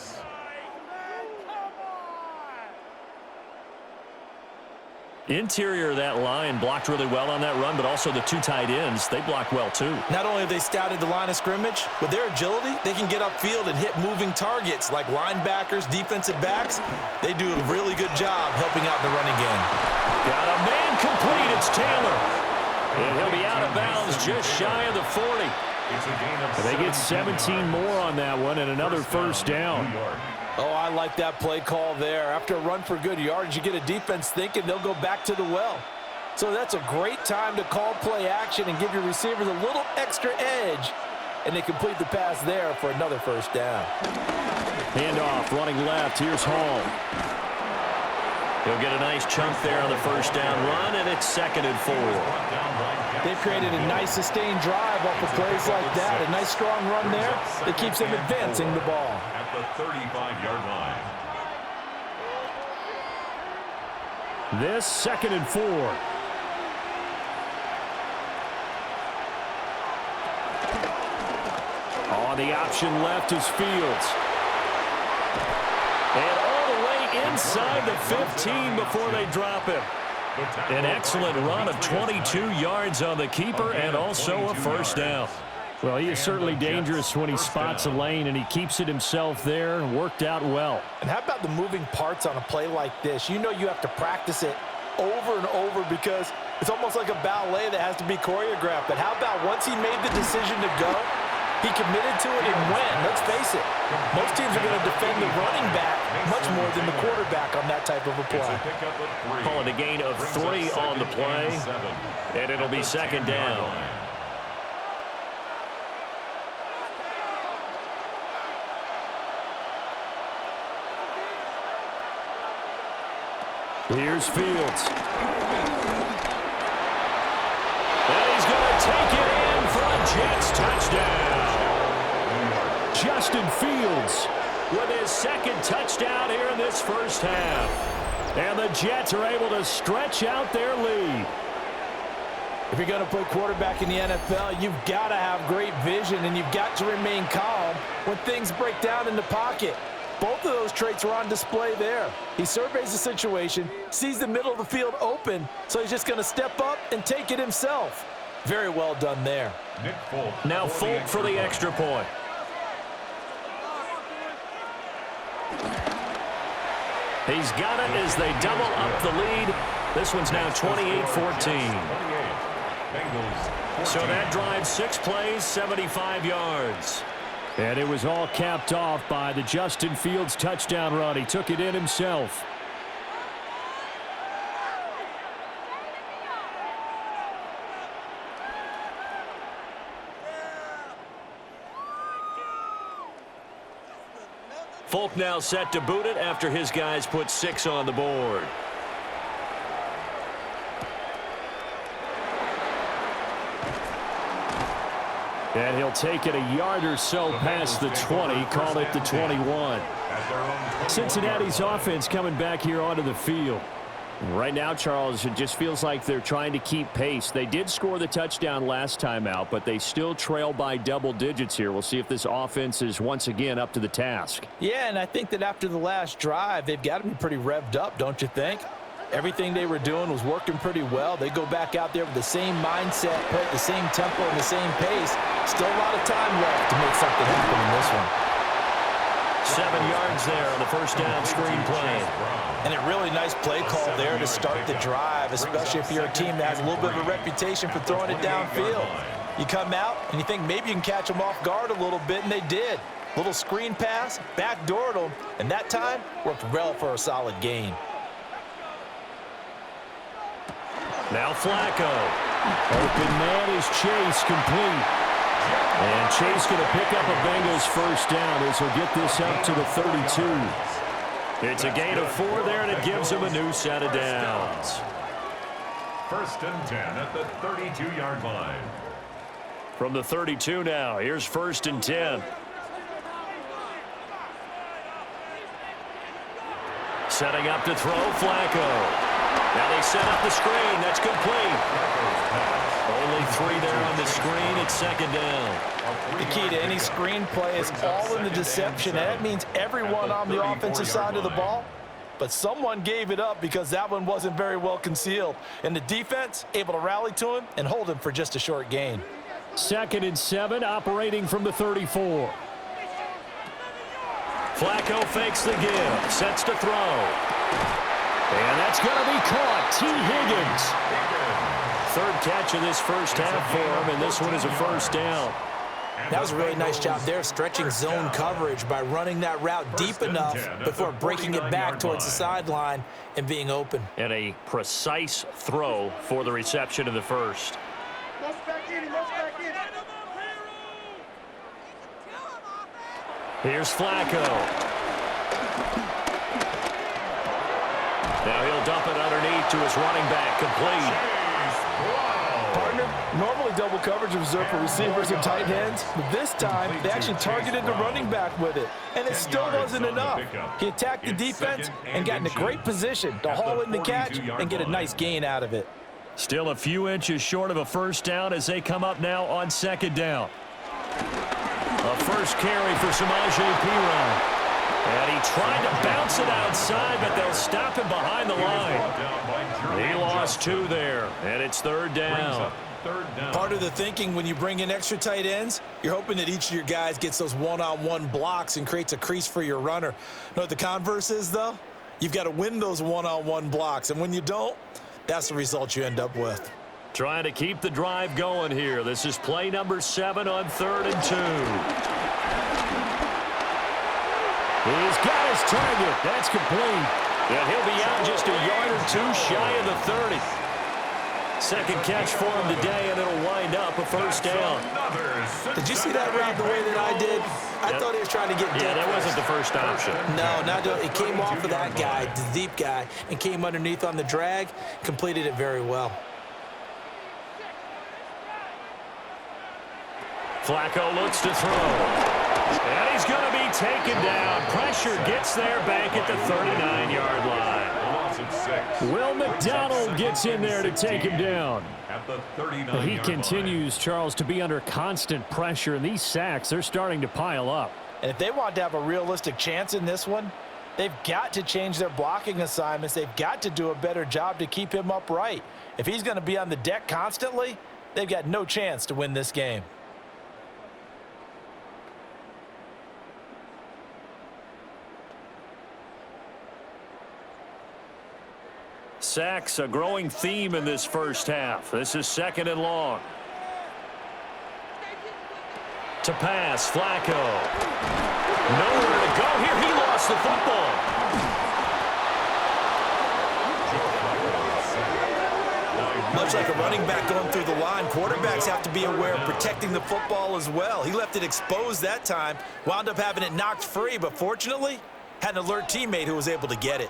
Speaker 2: Interior of that line blocked really well on that run, but also the 2 tight ends, they blocked well too.
Speaker 5: Not only have they scouted the line of scrimmage, with their agility, they can get upfield and hit moving targets like linebackers, defensive backs. They do a really good job helping out the running game.
Speaker 2: Got a man complete. It's Taylor. And he'll be out of bounds just shy of the 40.
Speaker 1: They get 17 more on that one and another first down.
Speaker 3: Oh, I like that play call there. After a run for good yards, you get a defense thinking they'll go back to the well. So that's a great time to call play action and give your receivers a little extra edge. And they complete the pass there for another first down.
Speaker 1: Handoff, running left. Here's Hall.
Speaker 2: He'll get a nice chunk there on the first down run, and it's 2nd and 4.
Speaker 3: They've created a nice sustained drive off of plays like that. A nice strong run there that keeps them advancing the ball.
Speaker 4: At the 35-yard line.
Speaker 1: This 2nd and 4. On the option left is Fields.
Speaker 2: And all the way inside the 15 before they drop him. An excellent run of 22 yards on the keeper and also a first down.
Speaker 1: Well, he is certainly dangerous when he spots a lane, and he keeps it himself there and worked out well.
Speaker 3: And how about the moving parts on a play like this? You know you have to practice it over and over because it's almost like a ballet that has to be choreographed. But how about once he made the decision to go, he committed to it and went. Let's face it, most teams are going to defend the running back much more than the quarterback on that type of a play.
Speaker 2: Call it a gain of 3 on the play, and it'll be 2nd down.
Speaker 1: Here's Fields.
Speaker 2: And he's going to take it in for a Jets touchdown.
Speaker 1: Justin Fields
Speaker 2: with his 2nd touchdown here in this first half.
Speaker 1: And the Jets are able to stretch out their lead.
Speaker 3: If you're going to play quarterback in the NFL, you've got to have great vision, and you've got to remain calm when things break down in the pocket. Both of those traits were on display there. He surveys the situation, sees the middle of the field open, so he's just going to step up and take it himself. Very well done there.
Speaker 2: Now Folk for the extra point. He's got it as they double up the lead. This one's now 28-14. So that drives 6 plays, 75 yards.
Speaker 1: And it was all capped off by the Justin Fields touchdown run. He took it in himself.
Speaker 2: Folk now set to boot it after his guys put 6 on the board.
Speaker 1: And he'll take it a yard or so past the 20, call it the 21. Cincinnati's offense coming back here onto the field.
Speaker 6: Right now, Charles, it just feels like they're trying to keep pace. They did score the touchdown last time out, but they still trail by double digits here. We'll see if this offense is once again up to the task.
Speaker 3: Yeah, and I think that after the last drive, they've got to be pretty revved up, don't you think? Everything they were doing was working pretty well. They go back out there with the same mindset, play at the same tempo and the same pace. Still a lot of time left to make something happen in this one.
Speaker 2: 7 yards there on the first down screen play.
Speaker 3: And a really nice play call there to start the drive, especially if you're a team that has a little bit of a reputation for throwing it downfield. You come out and you think maybe you can catch them off guard a little bit, and they did. Little screen pass, backdoored them, and that time worked well for a solid gain.
Speaker 2: Now Flacco.
Speaker 1: Open man is Chase, complete. And Chase going to pick up a Bengals first down as he'll get this up to the 32.
Speaker 2: It's a gain of 4 there, and it gives him a new set of downs.
Speaker 4: 1st and 10 at the 32-yard line.
Speaker 2: From the 32 now, here's 1st and 10. Setting up to throw, Flacco. Now they set up the screen. That's complete. Only 3 there on the screen. It's 2nd down.
Speaker 3: The key to any screen play is all in the deception. And that means everyone on the offensive side of the ball. But someone gave it up because that one wasn't very well concealed. And the defense able to rally to him and hold him for just a short gain.
Speaker 1: 2nd and 7, operating from the 34.
Speaker 2: Flacco fakes the give. Sets to throw.
Speaker 1: And that's going to be caught. T. Higgins.
Speaker 2: 3rd catch of this first half for him, and this one is a first down.
Speaker 3: That was a really nice job there, stretching zone coverage by running that route deep enough before breaking it back towards the sideline and being open.
Speaker 2: And a precise throw for the reception in the first. Here's Flacco. Now he'll dump it underneath to his running back, complete.
Speaker 3: Partner, normally double coverage is reserved for receivers and tight ends, but this time they actually targeted the running back with it, and it still wasn't enough. He attacked the defense and got in a great position to haul in the catch and get a nice gain out of it.
Speaker 1: Still a few inches short of a first down as they come up now on 2nd down.
Speaker 2: A first carry for Samaje Perine. And he tried to bounce it outside, but they'll stop him behind the line. He lost 2 there, and it's 3rd down.
Speaker 5: Part of the thinking when you bring in extra tight ends, you're hoping that each of your guys gets those one-on-one blocks and creates a crease for your runner. You know what the converse is, though? You've got to win those one-on-one blocks, and when you don't, that's the result you end up with.
Speaker 2: Trying to keep the drive going here. This is play number 7 on 3rd and 2.
Speaker 1: He's got his target. That's complete.
Speaker 2: And he'll be out just a yard or 2 shy of the 30. 2nd catch for him today, and it'll wind up a first down.
Speaker 5: Did you see that route the way that I did? I thought he was trying to get deep.
Speaker 2: Yeah, that wasn't the first option.
Speaker 5: No, it came off of that guy, the deep guy, and came underneath on the drag, completed it very well.
Speaker 2: Flacco looks to throw. And he's going to be taken down. Pressure gets there back at the 39-yard line.
Speaker 1: Will McDonald gets in there to take him down.
Speaker 4: At the 39-yard
Speaker 1: He continues, Charles, to be under constant pressure, and these sacks, they're starting to pile up.
Speaker 3: And if they want to have a realistic chance in this one, they've got to change their blocking assignments. They've got to do a better job to keep him upright. If he's going to be on the deck constantly, they've got no chance to win this game.
Speaker 2: Sacks, a growing theme in this first half. This is 2nd and long. To pass, Flacco. Nowhere to go here. He lost the football.
Speaker 5: Much like a running back going through the line, quarterbacks have to be aware of protecting the football as well. He left it exposed that time, wound up having it knocked free, but fortunately, had an alert teammate who was able to get it.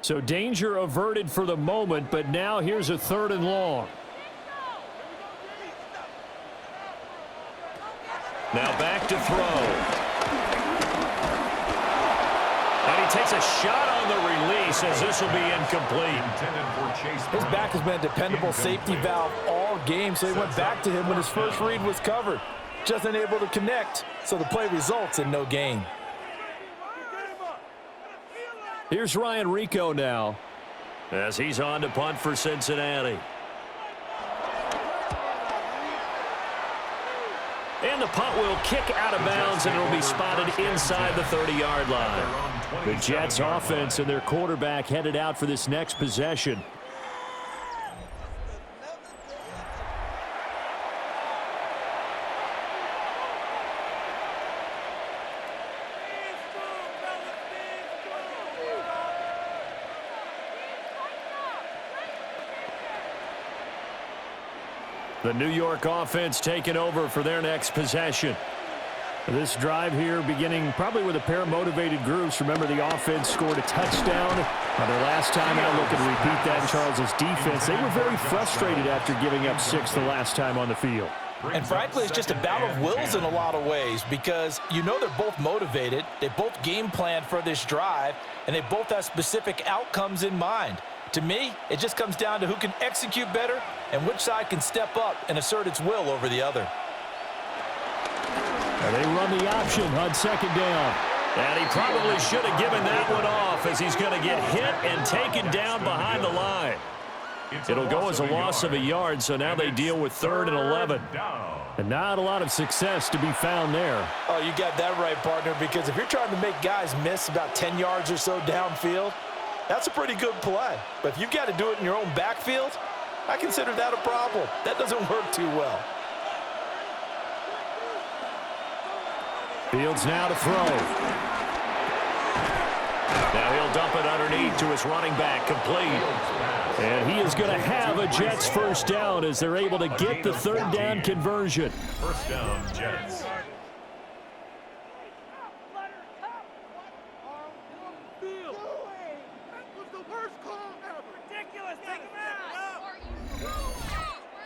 Speaker 1: So danger averted for the moment, but now here's a 3rd and long.
Speaker 2: Now back to throw. And he takes a shot on the release as this will be incomplete.
Speaker 3: His back has been a dependable safety valve all game, so he went back to him when his first read was covered. Just unable to connect, so the play results in no gain.
Speaker 1: Here's Ryan Rico now.
Speaker 2: As he's on to punt for Cincinnati. And the punt will kick out of bounds, and it will be spotted inside the 30-yard line.
Speaker 1: The Jets offense and their quarterback headed out for this next possession. The New York offense taking over for their next possession. This drive here beginning probably with a pair of motivated groups. Remember, the offense scored a touchdown on their last time out. Looking to repeat that in Charles's defense. They were very frustrated after giving up 6 the last time on the field.
Speaker 3: And frankly, it's just a battle of wills in a lot of ways because you know they're both motivated. They both game plan for this drive, and they both have specific outcomes in mind. To me, it just comes down to who can execute better and which side can step up and assert its will over the other.
Speaker 1: And they run the option on 2nd down.
Speaker 2: And he probably should have given that one off as he's going to get hit and taken down behind the line. It'll go as a loss of a yard, so now they deal with 3rd and 11.
Speaker 1: And not a lot of success to be found there.
Speaker 3: Oh, you got that right, partner, because if you're trying to make guys miss about 10 yards or so downfield, that's a pretty good play. But if you've got to do it in your own backfield, I consider that a problem. That doesn't work too well.
Speaker 1: Fields now to throw.
Speaker 2: Now he'll dump it underneath to his running back, complete.
Speaker 1: And he is going to have a Jets first down as they're able to get the 3rd down conversion.
Speaker 4: First down, Jets.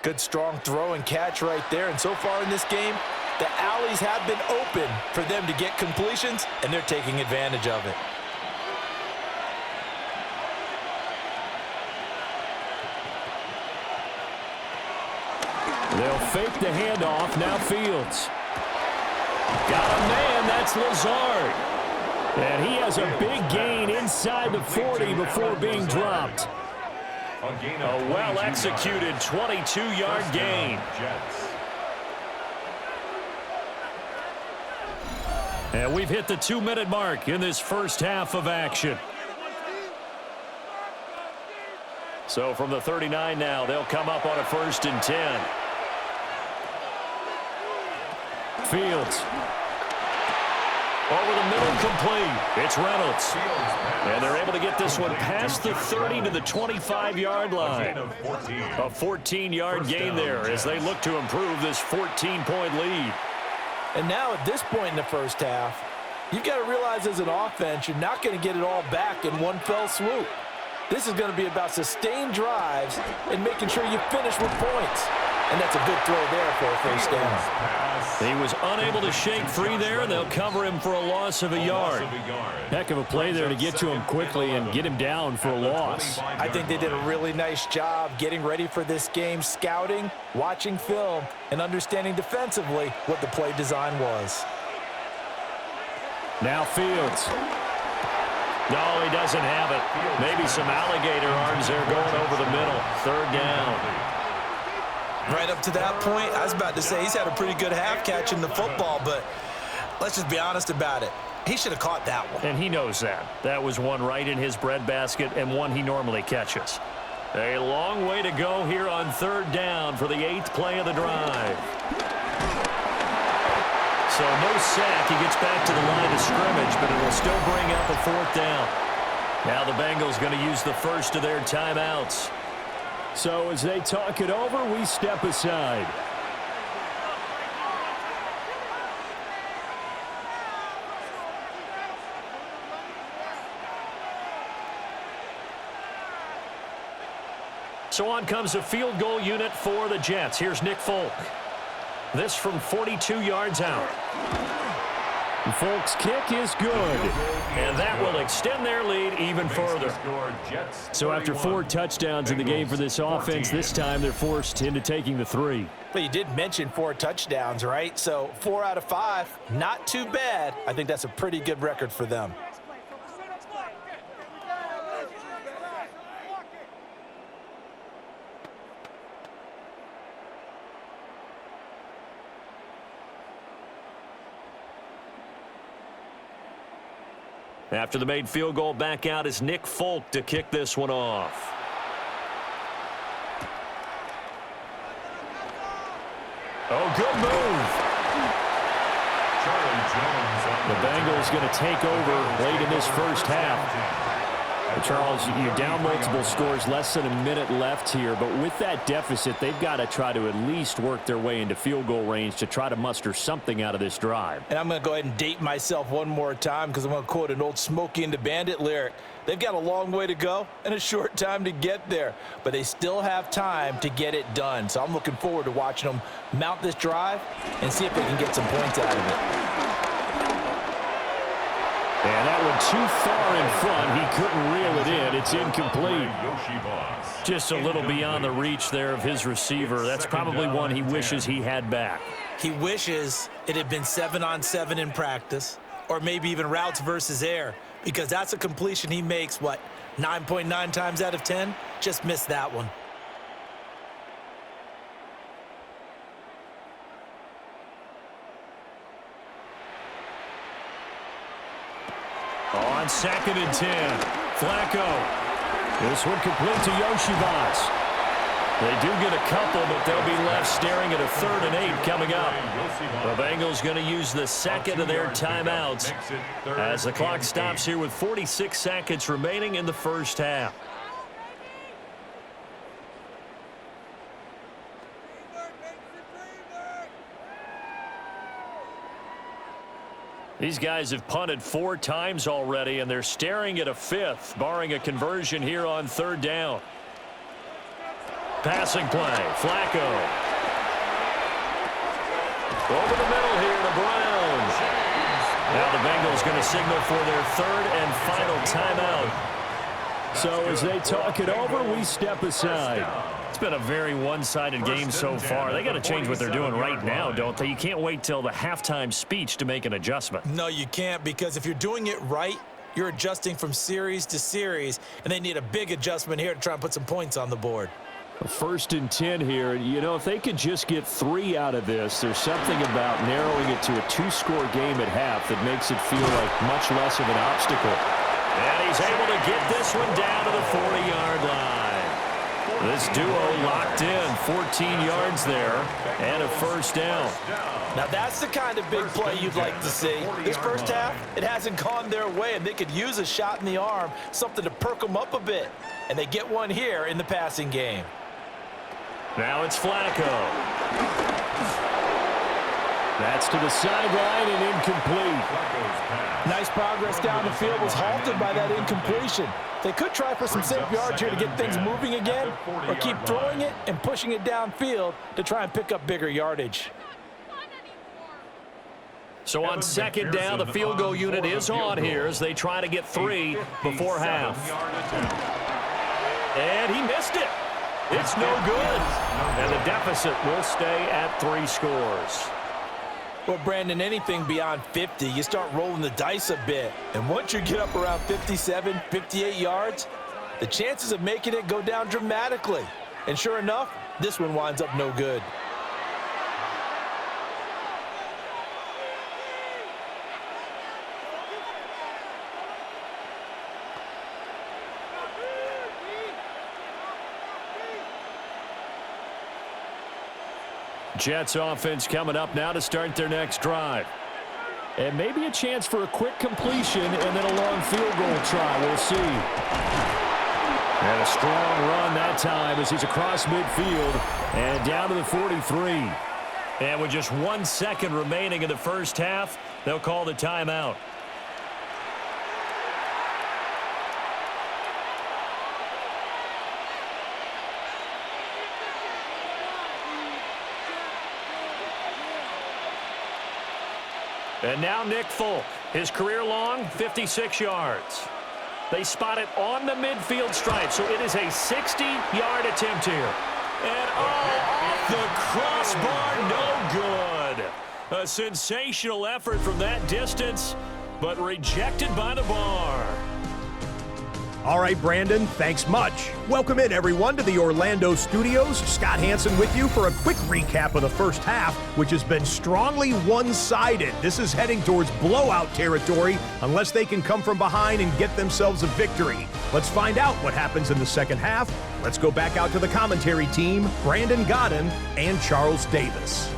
Speaker 3: Good strong throw and catch right there. And so far in this game, the alleys have been open for them to get completions, and they're taking advantage of it.
Speaker 1: They'll fake the handoff. Now Fields. Got a man. That's Lazard. And he has a big gain inside the 40 before being dropped.
Speaker 2: A well-executed 22-yard gain.
Speaker 1: And we've hit the 2-minute mark in this first half of action.
Speaker 2: So from the 39 now, they'll come up on a 1st and 10.
Speaker 1: Fields.
Speaker 2: Over the middle, complete. It's Reynolds. And they're able to get this one past the 30 to the 25-yard line. A 14-yard gain there as they look to improve this 14-point lead.
Speaker 3: And now at this point in the first half, you've got to realize as an offense, you're not going to get it all back in one fell swoop. This is going to be about sustained drives and making sure you finish with points. And that's a good throw there for a first down.
Speaker 2: He was unable to shake free there, and they'll cover him for a loss of a yard.
Speaker 6: Heck of a play there to get to him quickly and get him down for a loss.
Speaker 3: I think they did a really nice job getting ready for this game, scouting, watching film, and understanding defensively what the play design was.
Speaker 6: Now Fields.
Speaker 2: No, he doesn't have it. Maybe some alligator arms there going over the middle. Third down.
Speaker 5: Right up to that point, I was about to say he's had a pretty good half catching the football, but let's just be honest about it. He should have caught that one.
Speaker 2: And he knows that. That was one right in his breadbasket and one he normally catches. A long way to go here on third down for the 8th play of the drive. So no sack. He gets back to the line of scrimmage, but it will still bring up a 4th down. Now the Bengals going to use the first of their timeouts.
Speaker 6: So as they talk it over, we step aside.
Speaker 2: So on comes a field goal unit for the Jets. Here's Nick Folk. This from 42 yards out.
Speaker 6: Folk's kick is good.
Speaker 2: And that will extend their lead even further.
Speaker 6: So after 4 touchdowns in the game for this offense, this time they're forced into taking the 3.
Speaker 3: But you did mention 4 touchdowns, right? So 4 out of 5, not too bad. I think that's a pretty good record for them.
Speaker 2: After the made field goal, back out is Nick Folk to kick this one off.
Speaker 6: Oh, good move. The Bengals going to take over late in this first half. Charles, you're down multiple scores, less than a minute left here, but with that deficit, they've got to try to at least work their way into field goal range to try to muster something out of this drive.
Speaker 3: And I'm going to go ahead and date myself one more time because I'm going to quote an old Smokey and the Bandit lyric. They've got a long way to go and a short time to get there, but they still have time to get it done. So I'm looking forward to watching them mount this drive and see if they can get some points out of it.
Speaker 6: And that one too far in front. He couldn't reel it in. It's incomplete.
Speaker 2: Just a little beyond the reach there of his receiver. That's probably one he wishes he had back.
Speaker 5: He wishes it had been 7-on-7 in practice, or maybe even routes versus air, because that's a completion he makes, 9.9 times out of 10? Just missed that one.
Speaker 2: On 2nd and 10, Flacco.
Speaker 6: This one complete to Yoshivas.
Speaker 2: They do get a couple, but they'll be left staring at a 3rd and 8 coming up. The Bengals going to use the second of their timeouts as the clock stops here with 46 seconds remaining in the first half. These guys have punted 4 times already, and they're staring at a 5th, barring a conversion here on 3rd down. Passing play, Flacco. Over the middle here to Browns. Now the Bengals going to signal for their 3rd and final timeout.
Speaker 6: So as they talk it over, we step aside.
Speaker 2: It's been a very one-sided game so far. They got to change what they're doing right now, don't they? You can't wait till the halftime speech to make an adjustment.
Speaker 5: No, you can't, because if you're doing it right, you're adjusting from series to series, and they need a big adjustment here to try and put some points on the board.
Speaker 6: 1st and 10 here. You know, if they could just get 3 out of this, there's something about narrowing it to a 2-score game at half that makes it feel like much less of an obstacle.
Speaker 2: And he's able to get this one down to the 40-yard line. This duo locked in, 14 yards there, and a 1st down.
Speaker 3: Now that's the kind of big play you'd like to see. This first half, it hasn't gone their way, and they could use a shot in the arm, something to perk them up a bit. And they get one here in the passing game.
Speaker 2: Now it's Flacco.
Speaker 6: That's to the sideline and incomplete.
Speaker 3: Nice progress down the field was halted by that incompletion. They could try for some safe yards here to get things moving again, or keep throwing it and pushing it downfield to try and pick up bigger yardage.
Speaker 2: So on second down, the field goal unit is on here as they try to get 3 before half. And he missed it. It's no good. And the deficit will stay at 3 scores.
Speaker 3: Well, Brandon, anything beyond 50, you start rolling the dice a bit. And once you get up around 57, 58 yards, the chances of making it go down dramatically. And sure enough, this one winds up no good.
Speaker 1: Jets offense coming up now to start their next drive. And maybe a chance for a quick completion and then a long field goal try. We'll see. And a strong run that time as he's across midfield and down to the 43.
Speaker 2: And with just 1 second remaining in the first half, they'll call the timeout. And now Nick Folk, his career long, 56 yards. They spot it on the midfield stripe, so it is a 60-yard attempt here. And off the crossbar, no good. A sensational effort from that distance, but rejected by the bar.
Speaker 7: All right, Brandon, thanks much. Welcome in, everyone, to the Orlando studios. Scott Hansen with you for a quick recap of the first half, which has been strongly one-sided. This is heading towards blowout territory unless they can come from behind and get themselves a victory. Let's find out what happens in the second half. Let's go back out to the commentary team, Brandon Godden and Charles Davis.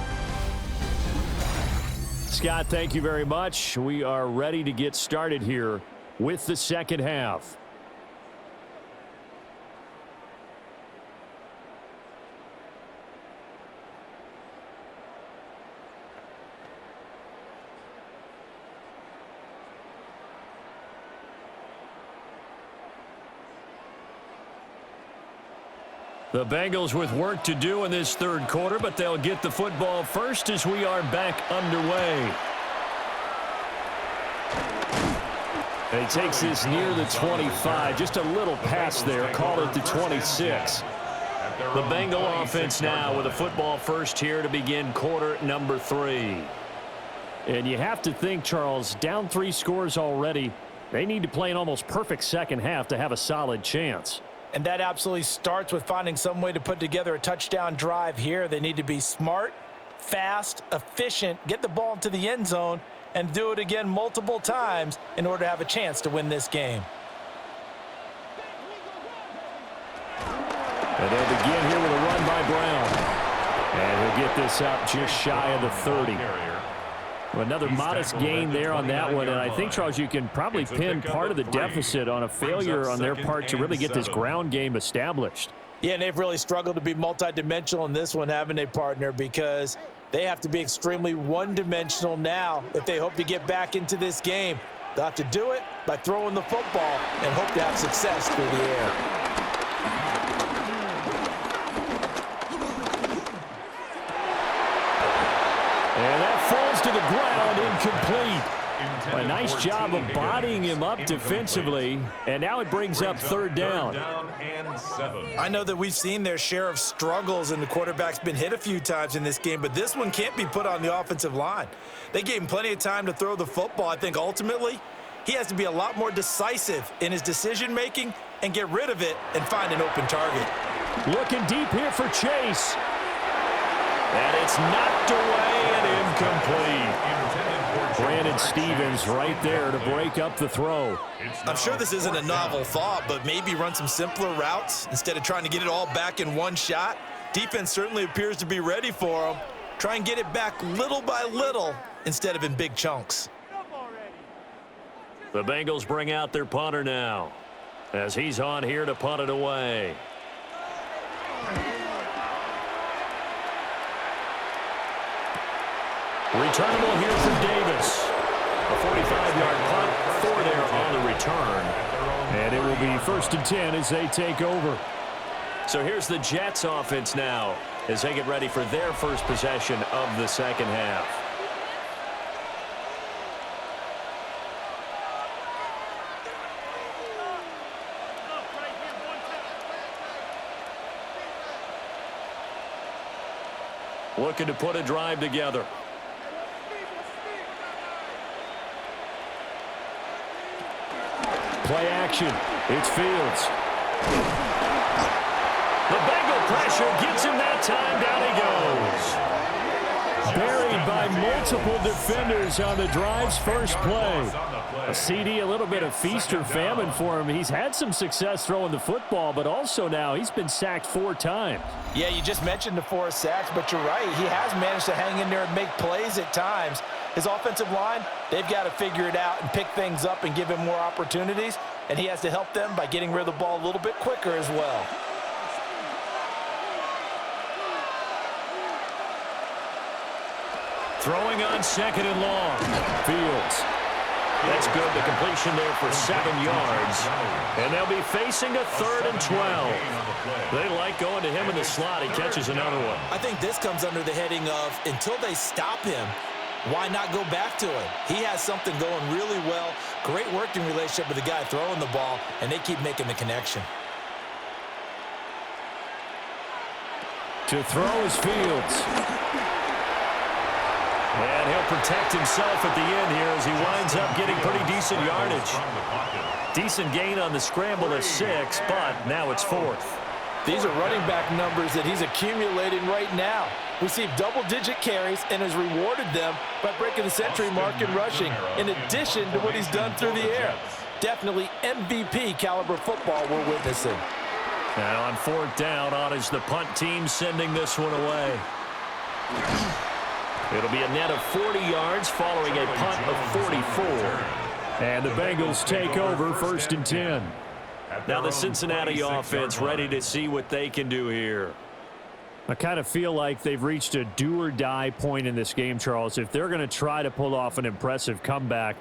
Speaker 1: Scott, thank you very much. We are ready to get started here with the second half. The Bengals with work to do in this third quarter, but they'll get the football first as we are back underway. And he takes this near the 25. Just a little pass there. Call it the 26.
Speaker 2: The Bengal offense now with a football first here to begin quarter number 3.
Speaker 1: And you have to think, Charles, down 3 scores already. They need to play an almost perfect second half to have a solid chance.
Speaker 3: And that absolutely starts with finding some way to put together a touchdown drive here. They need to be smart, fast, efficient, get the ball into the end zone, and do it again multiple times in order to have a chance to win this game.
Speaker 1: And they'll begin here with a run by Brown. And he'll get this up just shy of the 30. Another modest gain there on that one, and I think, Charles, you can probably pin part of the deficit on a failure on their part to really get this ground game established.
Speaker 3: Yeah, and they've really struggled to be multidimensional in this one, haven't they, partner, because they have to be extremely one-dimensional now if they hope to get back into this game. They'll have to do it by throwing the football and hope to have success through the air.
Speaker 1: And that falls to the ground, incomplete. A nice job of bodying him up defensively, and now it brings up third down.
Speaker 3: I know that we've seen their share of struggles, and the quarterback's been hit a few times in this game, but this one can't be put on the offensive line. They gave him plenty of time to throw the football. I think ultimately he has to be a lot more decisive in his decision-making and get rid of it and find an open target.
Speaker 1: Looking deep here for Chase.
Speaker 2: And it's knocked away and incomplete.
Speaker 1: Brandon Stevens right there to break up the throw.
Speaker 3: I'm sure this isn't a novel thought, but maybe run some simpler routes instead of trying to get it all back in one shot. Defense certainly appears to be ready for him. Try and get it back little by little instead of in big chunks.
Speaker 2: The Bengals bring out their punter now as he's on here to punt it away.
Speaker 1: Returnable here for Davis. A 45-yard punt, 4 there on the return. And it will be 1st and 10 as they take over.
Speaker 2: So here's the Jets offense now as they get ready for their first possession of the second half. Looking to put a drive together.
Speaker 1: Play action. It's Fields.
Speaker 2: The Bengal pressure gets him that time. Down he goes.
Speaker 1: Buried by multiple defenders on the drive's first play. A CD, a little bit of feast or famine for him. He's had some success throwing the football, but also now he's been sacked 4 times.
Speaker 3: Yeah, you just mentioned the 4 sacks, but you're right. He has managed to hang in there and make plays at times. His offensive line, they've got to figure it out and pick things up and give him more opportunities, and he has to help them by getting rid of the ball a little bit quicker as well.
Speaker 2: Throwing on 2nd and long. Fields. That's good. The completion there for 7 yards. And they'll be facing a 3rd and 12. They like going to him in the slot. He catches another one.
Speaker 5: I think this comes under the heading of until they stop him, why not go back to him? He has something going really well. Great working relationship with the guy throwing the ball, and they keep making the connection.
Speaker 1: To throw is Fields.
Speaker 2: And he'll protect himself at the end here as he winds up getting pretty decent yardage. Decent gain on the scramble of 6, but now it's 4th.
Speaker 3: These are running back numbers that he's accumulating right now. Received double-digit carries and has rewarded them by breaking the century mark in rushing, in addition to what he's done through the air. Definitely MVP caliber football we're witnessing.
Speaker 2: Now on 4th down, on is the punt team sending this one away. It'll be a net of 40 yards following a punt of 44.
Speaker 1: And the Bengals take over 1st and 10.
Speaker 2: Now the Cincinnati offense ready to see what they can do here.
Speaker 1: I kind of feel like they've reached a do-or-die point in this game, Charles. If they're going to try to pull off an impressive comeback,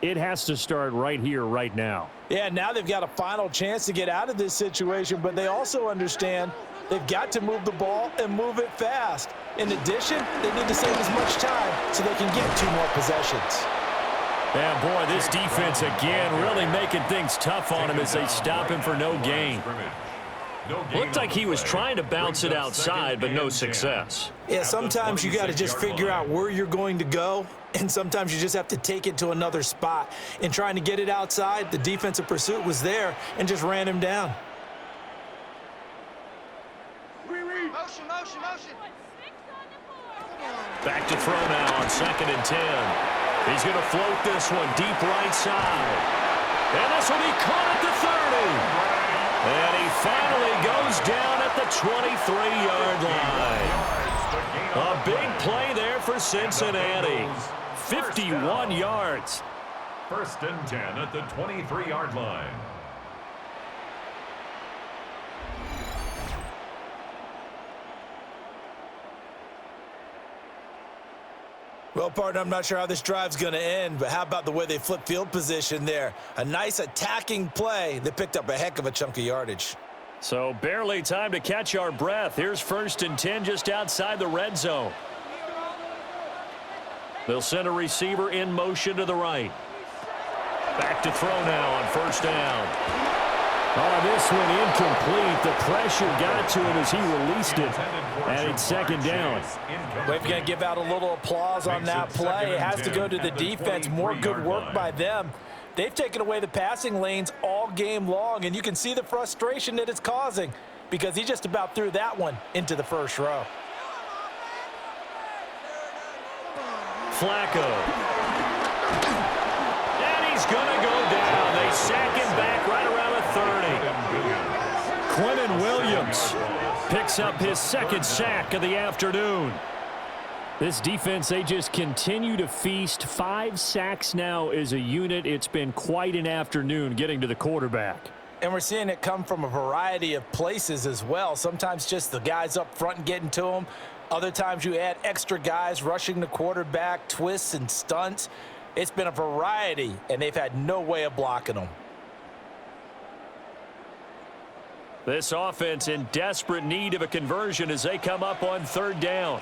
Speaker 1: it has to start right here, right now.
Speaker 3: Yeah, now they've got a final chance to get out of this situation, but they also understand they've got to move the ball and move it fast. In addition, they need to save as much time so they can get 2 more possessions.
Speaker 2: Yeah, boy, this defense again really making things tough on him as they stop him for no gain. Looked like he was trying to bounce it outside, but no success.
Speaker 5: Yeah, sometimes you got to just figure out where you're going to go, and sometimes you just have to take it to another spot. In trying to get it outside, the defensive pursuit was there and just ran him down.
Speaker 8: Motion, motion, motion.
Speaker 2: Back to throw now on 2nd and 10. He's going to float this one deep right side. And this will be caught at the 30. And he finally goes down at the 23-yard line. A big play there for Cincinnati. 51 yards.
Speaker 4: 1st and 10 at the 23-yard line.
Speaker 5: Well, partner, I'm not sure how this drive's going to end, but how about the way they flip field position there? A nice attacking play that picked up a heck of a chunk of yardage.
Speaker 2: So barely time to catch our breath. Here's 1st and 10 just outside the red zone. They'll send a receiver in motion to the right. Back to throw now on 1st down.
Speaker 1: Oh, this one incomplete. The pressure got to him as he released it. And it's 2nd down.
Speaker 3: We're going to give out a little applause on that play. It has to go to the defense. More good work by them. They've taken away the passing lanes all game long, and you can see the frustration that it's causing because he just about threw that one into the 1st row.
Speaker 2: Flacco. And he's going to go down. They sack him back right around the 30.
Speaker 1: Quentin Williams picks up his 2nd sack of the afternoon. This defense, they just continue to feast. 5 sacks now as a unit. It's been quite an afternoon getting to the quarterback.
Speaker 3: And we're seeing it come from a variety of places as well. Sometimes just the guys up front and getting to them. Other times you add extra guys rushing the quarterback, twists and stunts. It's been a variety, and they've had no way of blocking them.
Speaker 2: This offense in desperate need of a conversion as they come up on 3rd down.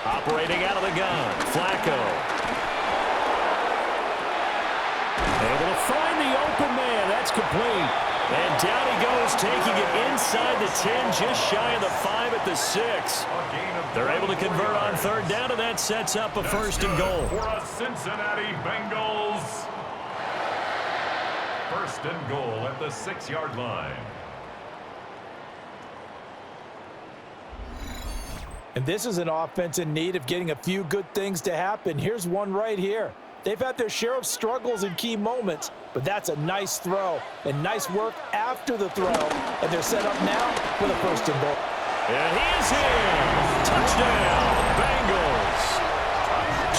Speaker 2: Operating out of the gun, Flacco. Able to find the open man. That's complete. And down he goes, taking it inside the 10, just shy of the 5 at the 6. They're able to convert on 3rd down, and that sets up a 1st and goal.
Speaker 4: For a Cincinnati Bengals. 1st and goal at the 6-yard line.
Speaker 3: And this is an offense in need of getting a few good things to happen. Here's one right here. They've had their share of struggles in key moments, but that's a nice throw and nice work after the throw. And they're set up now with a 1st and goal.
Speaker 2: And he is in. Touchdown, Bengals.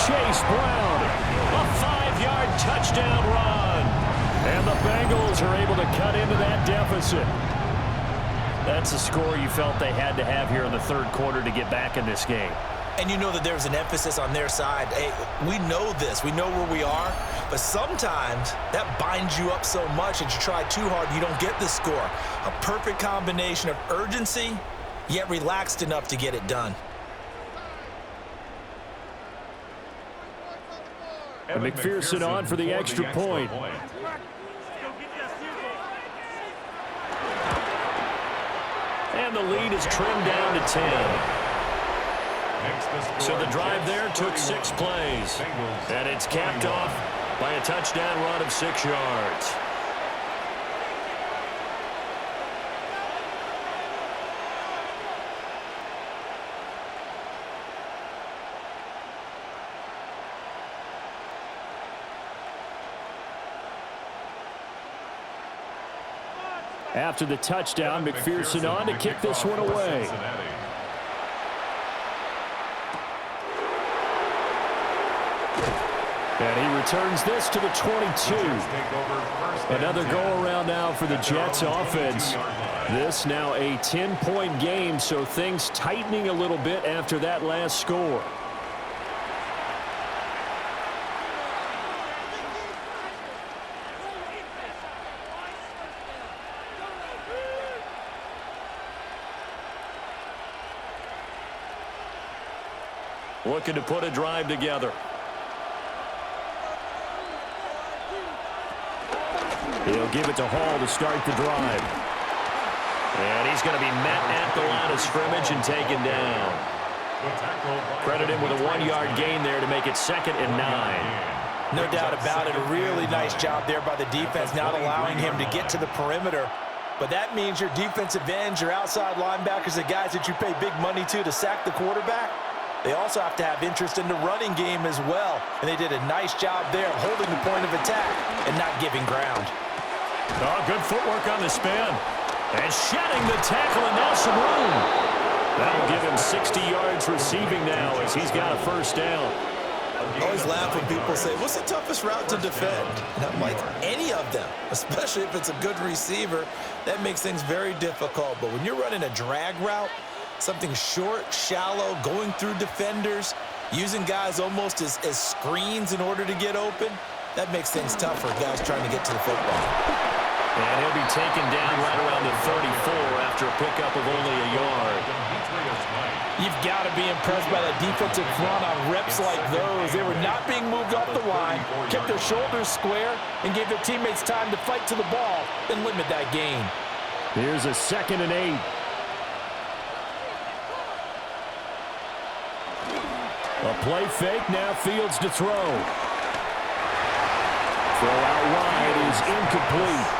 Speaker 2: Chase Brown, a 5-yard touchdown run. And the Bengals are able to cut into that deficit.
Speaker 6: That's a score you felt they had to have here in the 3rd quarter to get back in this game.
Speaker 5: And you know that there's an emphasis on their side. Hey, we know this. We know where we are. But sometimes that binds you up so much that you try too hard, you don't get the score. A perfect combination of urgency, yet relaxed enough to get it done.
Speaker 6: And McPherson on for the extra point.
Speaker 2: And the lead is trimmed down to 10. So the drive there took 6 plays. And it's capped off by a touchdown run of 6 yards.
Speaker 6: After the touchdown, McPherson on to kick this one away. And he returns this to the 22. Another go-around now for the Jets offense. This now a 10-point game, so things tightening a little bit after that last score.
Speaker 2: Looking to put a drive together.
Speaker 6: He'll give it to Hall to start the drive.
Speaker 2: And he's going to be met at the line of scrimmage and taken down. Credit him with a 1-yard gain there to make it 2nd and 9.
Speaker 3: No doubt about it. A really nice job there by the defense, not allowing him to get to the perimeter. But that means your defensive ends, your outside linebackers, the guys that you pay big money to sack the quarterback, they also have to have interest in the running game as well. And they did a nice job there of holding the point of attack and not giving ground.
Speaker 2: Oh, good footwork on the spin. And shedding the tackle, and now some room. That'll give him 60 yards receiving now as he's got a 1st down.
Speaker 5: I always laugh when people say, what's the toughest route to defend? And I'm like, any of them, especially if it's a good receiver. That makes things very difficult. But when you're running a drag route, something short, shallow, going through defenders, using guys almost as screens in order to get open, that makes things tough for guys trying to get to the football.
Speaker 2: And he'll be taken down right around the 34 after a pickup of only a yard.
Speaker 3: You've got to be impressed by the defensive front on reps like those. They were not being moved off the line, kept their shoulders square, and gave their teammates time to fight to the ball and limit that gain.
Speaker 6: Here's a 2nd and 8. A play fake, now Fields to throw. Throw out wide is incomplete.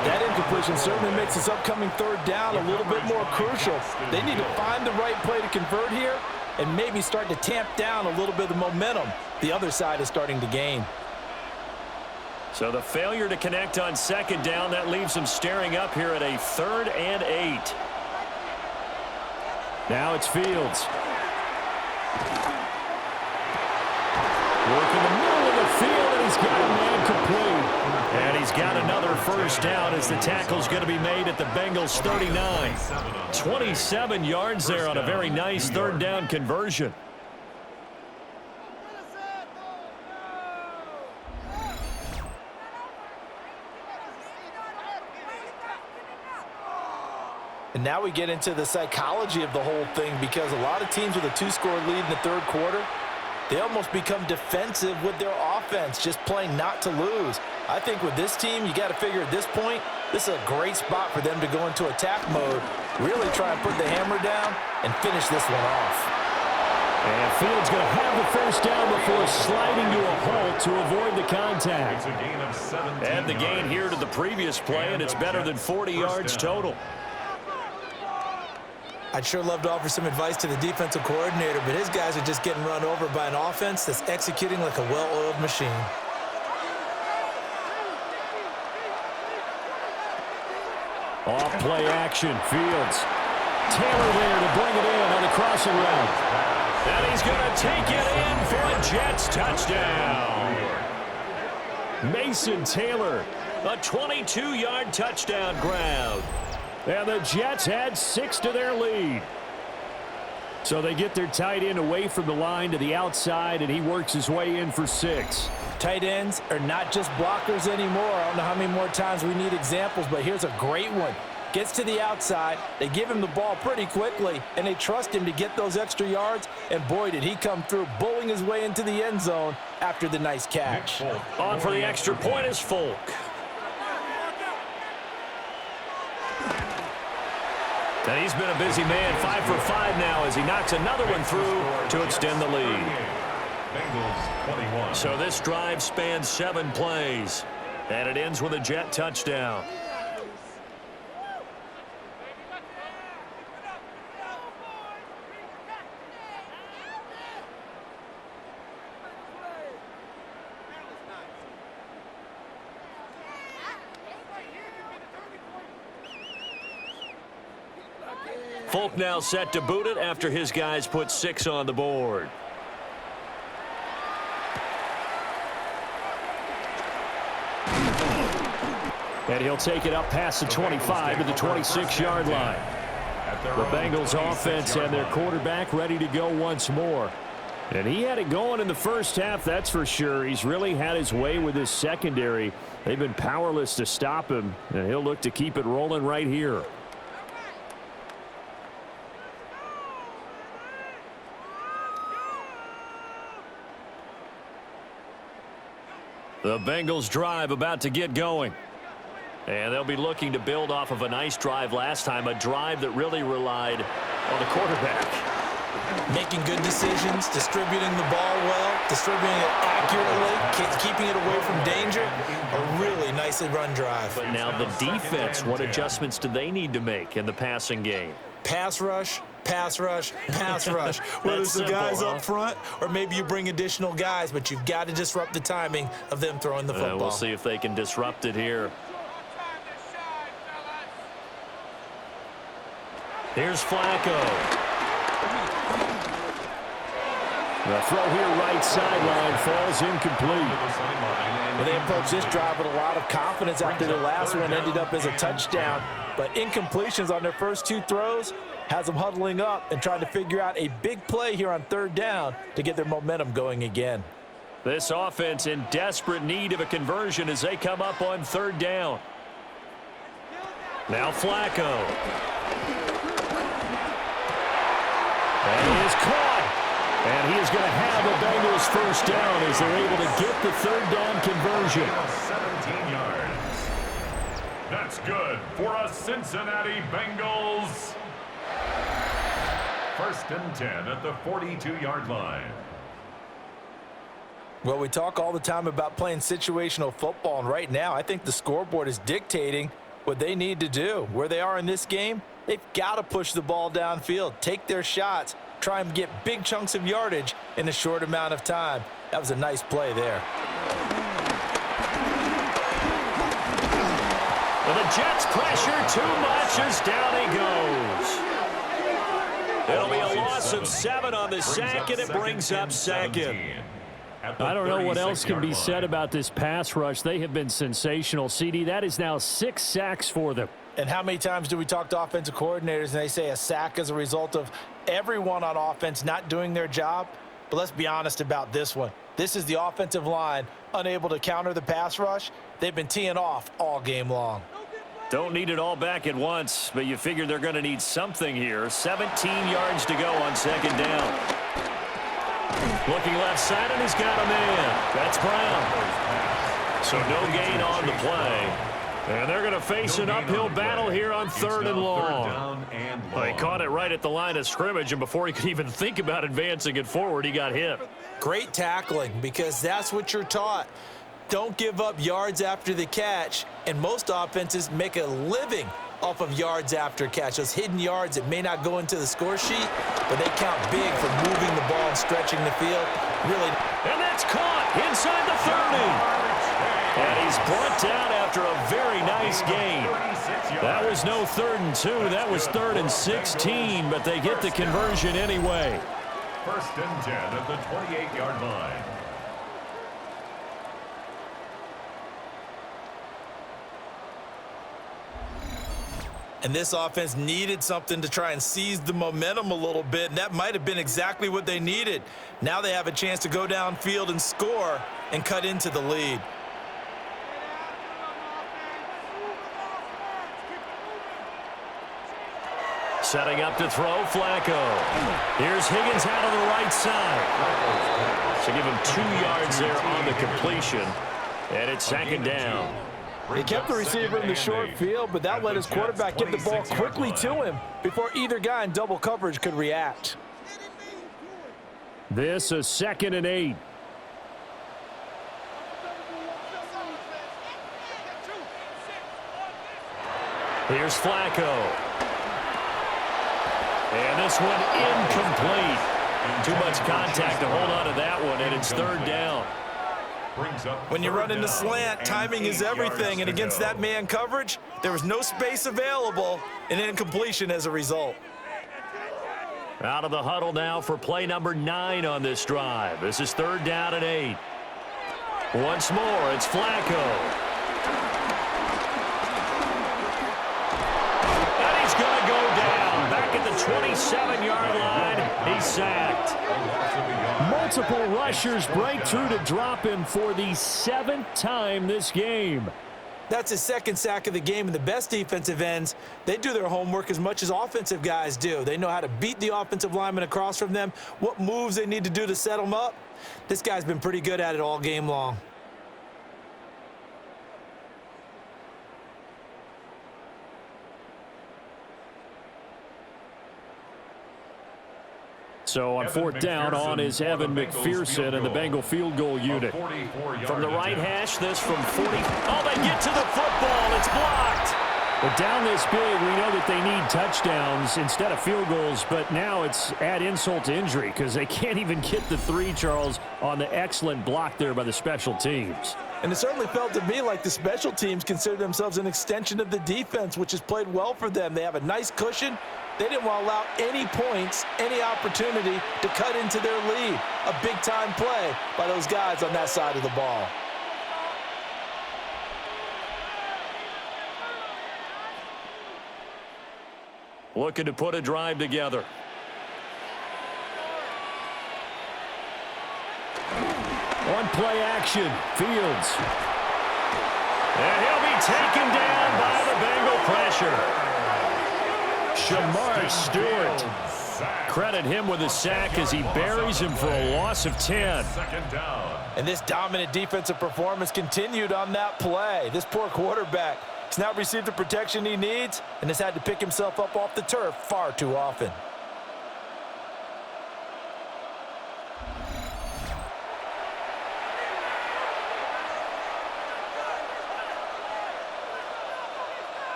Speaker 3: That incompletion certainly makes this upcoming 3rd down a little bit more crucial. They need to find the right play to convert here and maybe start to tamp down a little bit of the momentum the other side is starting to gain.
Speaker 2: So the failure to connect on 2nd down, that leaves them staring up here at a 3rd and 8.
Speaker 6: Now it's Fields. Work in the middle of the field, and he's got a man complete.
Speaker 2: And he's got another 1st down as the tackle's going to be made at the Bengals 39. 27 yards there on a very nice 3rd down conversion.
Speaker 3: And now we get into the psychology of the whole thing, because a lot of teams with a 2-score lead in the third quarter, they almost become defensive with their offense, just playing not to lose. I think with this team, you got to figure at this point, this is a great spot for them to go into attack mode, really try and put the hammer down and finish this one off.
Speaker 1: And Fields going to have the first down before sliding to a halt to avoid the contact.
Speaker 4: It's a gain of 17
Speaker 2: And the gain here to the previous play, and it's better than 40 yards total.
Speaker 5: I'd sure love to offer some advice to the defensive coordinator, but his guys are just getting run over by an offense that's executing like a well-oiled machine.
Speaker 1: Off play action, Fields. Taylor there to bring it in on the crossing route.
Speaker 2: And he's going to take it in for a Jets touchdown.
Speaker 1: Mason Taylor.
Speaker 2: A 22-yard touchdown ground.
Speaker 1: And the Jets add 6 to their lead. So they get their tight end away from the line to the outside, and he works his way in for 6.
Speaker 3: Tight ends are not just blockers anymore. I don't know how many more times we need examples, but here's a great one. Gets to the outside, they give him the ball pretty quickly, and they trust him to get those extra yards, and boy, did he come through, bowling his way into the end zone after the nice catch.
Speaker 2: On for the extra point is Folk. And he's been a busy man, 5 for 5 now as he knocks another one through to extend the lead.
Speaker 4: Bengals 21.
Speaker 2: So this drive spans 7 plays, and it ends with a Jet touchdown. Folk now set to boot it after his guys put 6 on the board.
Speaker 1: And he'll take it up past the 25 to the 26-yard line. The Bengals offense and their quarterback ready to go once more. And he had it going in the first half, that's for sure. He's really had his way with his secondary. They've been powerless to stop him, and he'll look to keep it rolling right here.
Speaker 2: The Bengals drive about to get going. And they'll be looking to build off of a nice drive last time, a drive that really relied on the quarterback.
Speaker 5: Making good decisions, distributing the ball well, distributing it accurately, keeping it away from danger. A really nicely run drive.
Speaker 2: But now the defense, what adjustments do they need to make in the passing game?
Speaker 5: Pass rush, pass rush, pass rush. Whether it's the guys up front or maybe you bring additional guys, but you've got to disrupt the timing of them throwing the football.
Speaker 2: We'll see if they can disrupt it here. Here's Flacco.
Speaker 1: The throw here right sideline falls incomplete.
Speaker 3: Well, they approached this drive with a lot of confidence after their last one ended up as a touchdown. But incompletions on their first 2 throws has them huddling up and trying to figure out a big play here on 3rd down to get their momentum going again.
Speaker 2: This offense in desperate need of a conversion as they come up on 3rd down. Now Flacco.
Speaker 1: And he is caught. And he is going to have a Bengals first down as they're able to get the 3rd down conversion.
Speaker 4: 17 yards. That's good for a Cincinnati Bengals. 1st and 10 at the 42-yard line.
Speaker 3: Well, we talk all the time about playing situational football, and right now I think the scoreboard is dictating what they need to do. Where they are in this game, they've got to push the ball downfield, take their shots, try and get big chunks of yardage in a short amount of time. That was a nice play there.
Speaker 2: Well, the Jets pressure too much as down he goes. It'll be a loss of 7 on the sack, and it brings up 2nd.
Speaker 1: I don't know what else can be said about this pass rush. They have been sensational. CD, that is now 6 sacks for them.
Speaker 3: And how many times do we talk to offensive coordinators and they say a sack as a result of everyone on offense not doing their job? But let's be honest about this one. This is the offensive line unable to counter the pass rush. They've been teeing off all game long.
Speaker 2: Don't need it all back at once, but you figure they're going to need something here. 17 yards to go on second down. Looking left side, and he's got a man. That's Brown. So no gain on the play. And they're going to face an uphill battle here on third and long. Well, he caught it right at the line of scrimmage, and before he could even think about advancing it forward, he got hit.
Speaker 5: Great tackling, because that's what you're taught. Don't give up yards after the catch, and most offenses make a living off of yards after catch. Those hidden yards that may not go into the score sheet, but they count big for moving the ball and stretching the field. Really.
Speaker 2: And that's caught inside the 30. And he's brought down after a very nice gain. That was no 3rd and 2. That was 3rd and 16, but they get the conversion anyway.
Speaker 4: 1st and 10 at the 28-yard line.
Speaker 5: And this offense needed something to try and seize the momentum a little bit, and that might have been exactly what they needed. Now they have a chance to go downfield and score and cut into the lead.
Speaker 2: Setting up to throw, Flacco. Here's Higgins out of the right side. So give him 2 yards there on the completion. And it's 2nd down.
Speaker 3: He kept the receiver in the short field, but that let his quarterback get the ball quickly to him before either guy in double coverage could react.
Speaker 1: This is 2nd and 8.
Speaker 2: Here's Flacco. And this one incomplete. Too much contact to hold on to that one, and it's 3rd down.
Speaker 5: When you run in the slant, timing is everything, and against that man coverage, there was no space available, and incompletion as a result.
Speaker 2: Out of the huddle now for play number 9 on this drive. This is 3rd down and 8. Once more, it's Flacco. And he's going to go down. Back at the 27-yard line, he's sacked.
Speaker 1: Multiple rushers break through to drop him for the 7th time this game.
Speaker 5: That's his 2nd sack of the game, and the best defensive ends, they do their homework as much as offensive guys do. They know how to beat the offensive lineman across from them, what moves they need to do to set them up. This guy's been pretty good at it all game long.
Speaker 1: So on 4th down, on is Evan McPherson and the Bengal field goal unit.
Speaker 2: From the right hash, this from 40. Oh, they get to the football. It's blocked.
Speaker 1: But down this big, we know that they need touchdowns instead of field goals, but now it's add insult to injury because they can't even get the 3, Charles, on the excellent block there by the special teams.
Speaker 5: And it certainly felt to me like the special teams consider themselves an extension of the defense, which has played well for them. They have a nice cushion. They didn't want to allow any points, any opportunity to cut into their lead. A big-time play by those guys on that side of the ball.
Speaker 2: Looking to put a drive together.
Speaker 1: On play action, Fields.
Speaker 2: And he'll be taken down by the Bengal pressure.
Speaker 1: Shamar Stewart.
Speaker 2: Credit him with a sack as he buries him for a loss of 10.
Speaker 5: And this dominant defensive performance continued on that play. This poor quarterback has not received the protection he needs and has had to pick himself up off the turf far too often.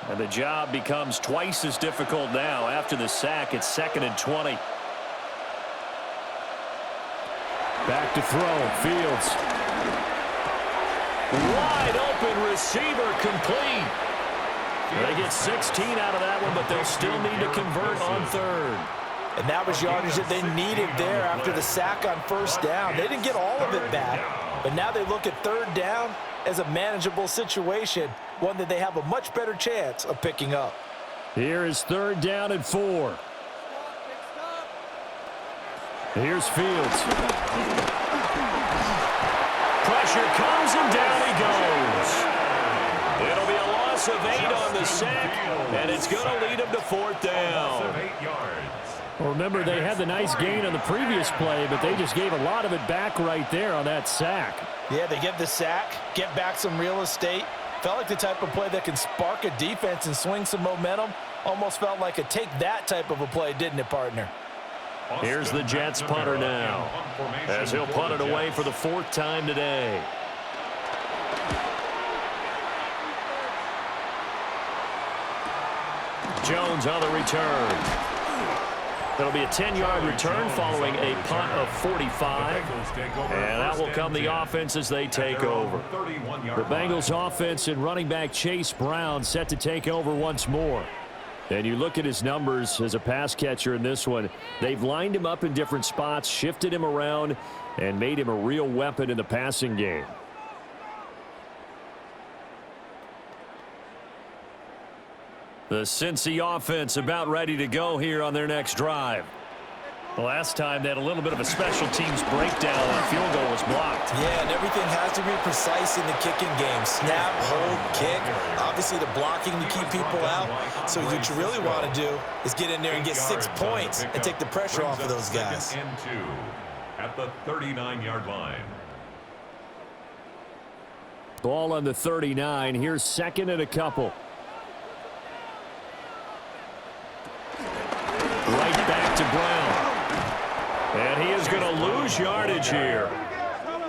Speaker 2: And the job becomes twice as difficult now. After the sack, it's 2nd and 20.
Speaker 1: Back to throw, Fields.
Speaker 2: Wide open receiver, complete. They get 16 out of that one, but they'll still need to convert on 3rd.
Speaker 5: And that was yardage that they needed there after the sack on 1st down. They didn't get all of it back, but now they look at 3rd down as a manageable situation, one that they have a much better chance of picking up.
Speaker 1: Here is 3rd down and 4.
Speaker 6: Here's Fields.
Speaker 2: Pressure comes, and down he goes. It'll be a loss of 8 on the sack, and it's going to lead him to 4th down.
Speaker 6: Well, remember, they had the nice gain on the previous play, but they just gave a lot of it back right there on that sack.
Speaker 3: Yeah, they get the sack, get back some real estate. Felt like the type of play that can spark a defense and swing some momentum. Almost felt like a take-that type of a play, didn't it, partner?
Speaker 2: Here's the Jets punter now, as he'll punt it away for the 4th time today. Jones on the return. That'll be a 10-yard return following a punt of 45. And that will come the offense as they take over.
Speaker 6: The Bengals offense and running back Chase Brown set to take over once more. And you look at his numbers as a pass catcher in this one. They've lined him up in different spots, shifted him around, and made him a real weapon in the passing game.
Speaker 2: The Cincy offense about ready to go here on their next drive.
Speaker 6: The last time they had a little bit of a special teams breakdown. The field goal was blocked.
Speaker 3: Yeah, and everything has to be precise in the kicking game. Snap, hold, kick. Obviously, the blocking to keep people out. So what you really want to do is get in there and get 6 points and take the pressure off of those guys.
Speaker 4: At the 39-yard line.
Speaker 6: Ball on the 39. Here's 2nd and a couple. Right back to Brown.
Speaker 2: And he is going to lose yardage here.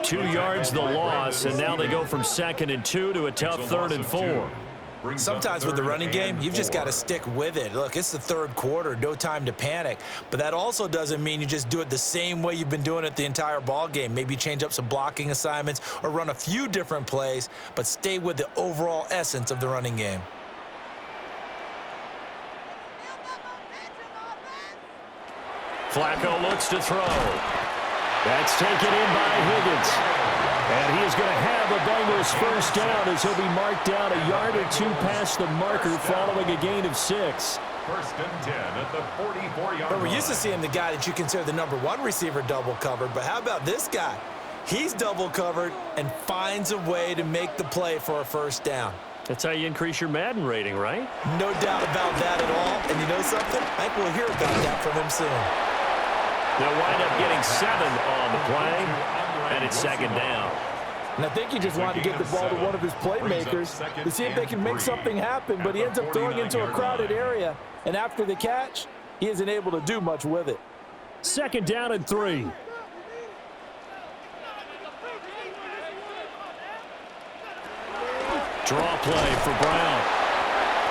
Speaker 6: 2 yards the loss, and now they go from 2nd and 2 to a tough 3rd and 4.
Speaker 3: Sometimes with the running game, you've just got to stick with it. Look, it's the 3rd quarter, no time to panic. But that also doesn't mean you just do it the same way you've been doing it the entire ball game. Maybe change up some blocking assignments or run a few different plays, but stay with the overall essence of the running game.
Speaker 2: Flacco looks to throw.
Speaker 6: That's taken in by Higgins. And he is going to have a Bengals 1st down as he'll be marked down a yard or 2 past the marker following a gain of 6.
Speaker 4: 1st and 10 at the 44-yard line.
Speaker 3: But we're used to seeing the guy that you consider the #1 receiver double covered. But how about this guy? He's double covered and finds a way to make the play for a 1st down.
Speaker 6: That's how you increase your Madden rating, right?
Speaker 3: No doubt about that at all. And you know something? I think we'll hear about that from him soon.
Speaker 2: They'll wind up getting 7 on the play, and it's 2nd down.
Speaker 3: And I think he just wanted to get the ball to one of his playmakers to see if they can make something happen, but he ends up throwing into a crowded area, and after the catch, he isn't able to do much with it.
Speaker 6: 2nd down and 3.
Speaker 2: Draw play for Brown.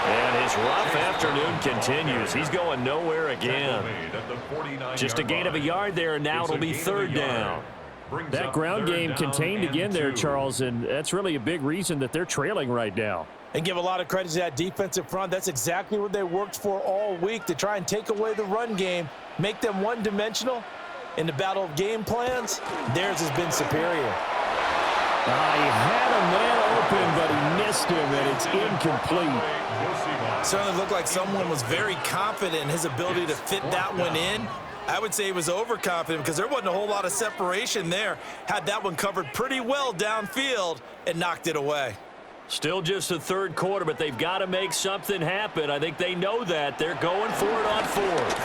Speaker 2: And his rough afternoon continues. He's going nowhere again. Just a gain of a yard there, and now it'll be 3rd down.
Speaker 6: That ground game contained again there, Charles, and that's really a big reason that they're trailing right now.
Speaker 3: And give a lot of credit to that defensive front. That's exactly what they worked for all week, to try and take away the run game, make them one-dimensional. In the battle of game plans, theirs has been superior.
Speaker 6: He had a man open, but he missed him, and it's incomplete.
Speaker 3: Certainly looked like someone was very confident in his ability to fit that one in. I would say he was overconfident because there wasn't a whole lot of separation there. Had that one covered pretty well downfield and knocked it away.
Speaker 2: Still just the 3rd quarter, but they've got to make something happen. I think they know that. They're going for it on 4th.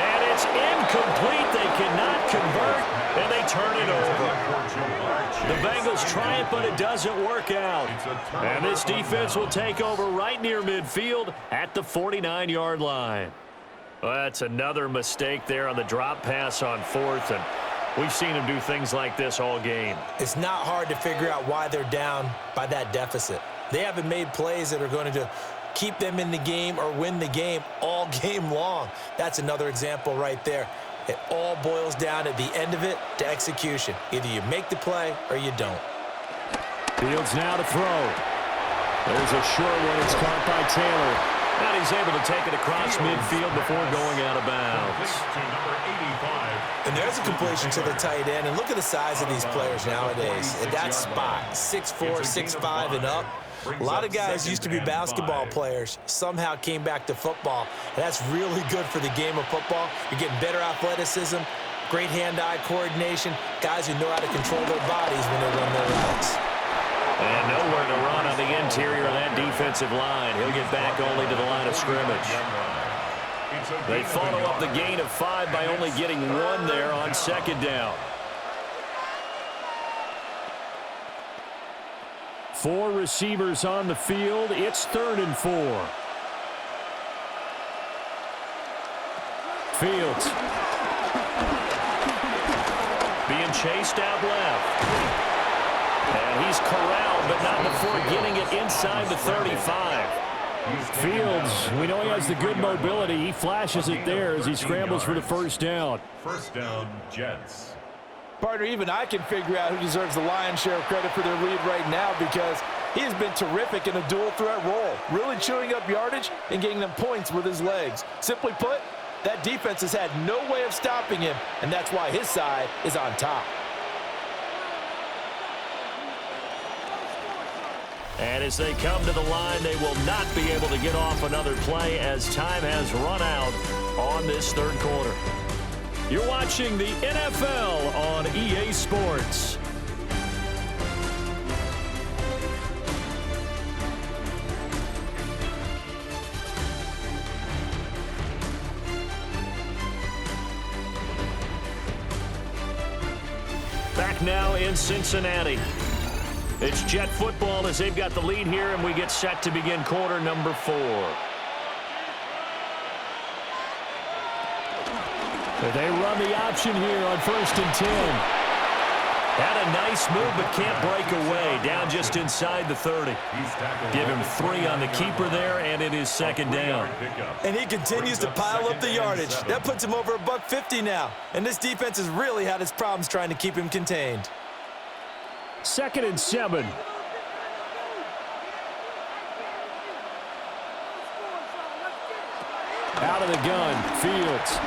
Speaker 2: And it's incomplete. They cannot convert, and they turn it over. The Bengals try it, but it doesn't work out. And this defense will take over right near midfield at the 49-yard line.
Speaker 6: Well, that's another mistake there on the drop pass on 4th, and we've seen him do things like this all game.
Speaker 3: It's not hard to figure out why they're down by that deficit. They haven't made plays that are going to keep them in the game or win the game all game long. That's another example right there. It all boils down at the end of it to execution. Either you make the play or you don't.
Speaker 6: Fields now to throw. There's a short one. It's caught by Taylor.
Speaker 2: And he's able to take it across midfield before going out of bounds.
Speaker 3: And there's a completion to the tight end. And look at the size of these players nowadays. At that spot, 6'4", 6'5", and up.
Speaker 5: A lot of guys used to be basketball players, somehow came back to football, and that's really good for the game of football. You're getting better athleticism, great hand-eye coordination, guys who know how to control their bodies when they run their routes.
Speaker 2: And nowhere to run on the interior of that defensive line. He'll get back only to the line of scrimmage. They follow up the gain of 5 by only getting 1 there on second down.
Speaker 1: 4 receivers on the field. It's 3rd and 4. Fields.
Speaker 2: Being chased out left. And he's corralled, but not before getting it inside the 35.
Speaker 1: Fields, we know he has the good mobility. He flashes it there as he scrambles for the first down.
Speaker 4: First down, Jets.
Speaker 3: Partner, even I can figure out who deserves the lion's share of credit for their lead right now because he has been terrific in a dual threat role, really chewing up yardage and getting them points with his legs. Simply put, that defense has had no way of stopping him, and that's why his side is on top.
Speaker 2: And as they come to the line, they will not be able to get off another play as time has run out on this 3rd quarter.
Speaker 1: You're watching the NFL on EA Sports.
Speaker 2: Back now in Cincinnati. It's Jet football as they've got the lead here, and we get set to begin quarter number 4.
Speaker 1: They run the option here on 1st and 10.
Speaker 2: Had a nice move, but can't break away. Down just inside the 30. Give him 3 on the keeper there, and it is 2nd down.
Speaker 5: And he continues to pile up the yardage. That puts him over $150 now. And this defense has really had its problems trying to keep him contained.
Speaker 1: 2nd and 7. Out of the gun, Fields.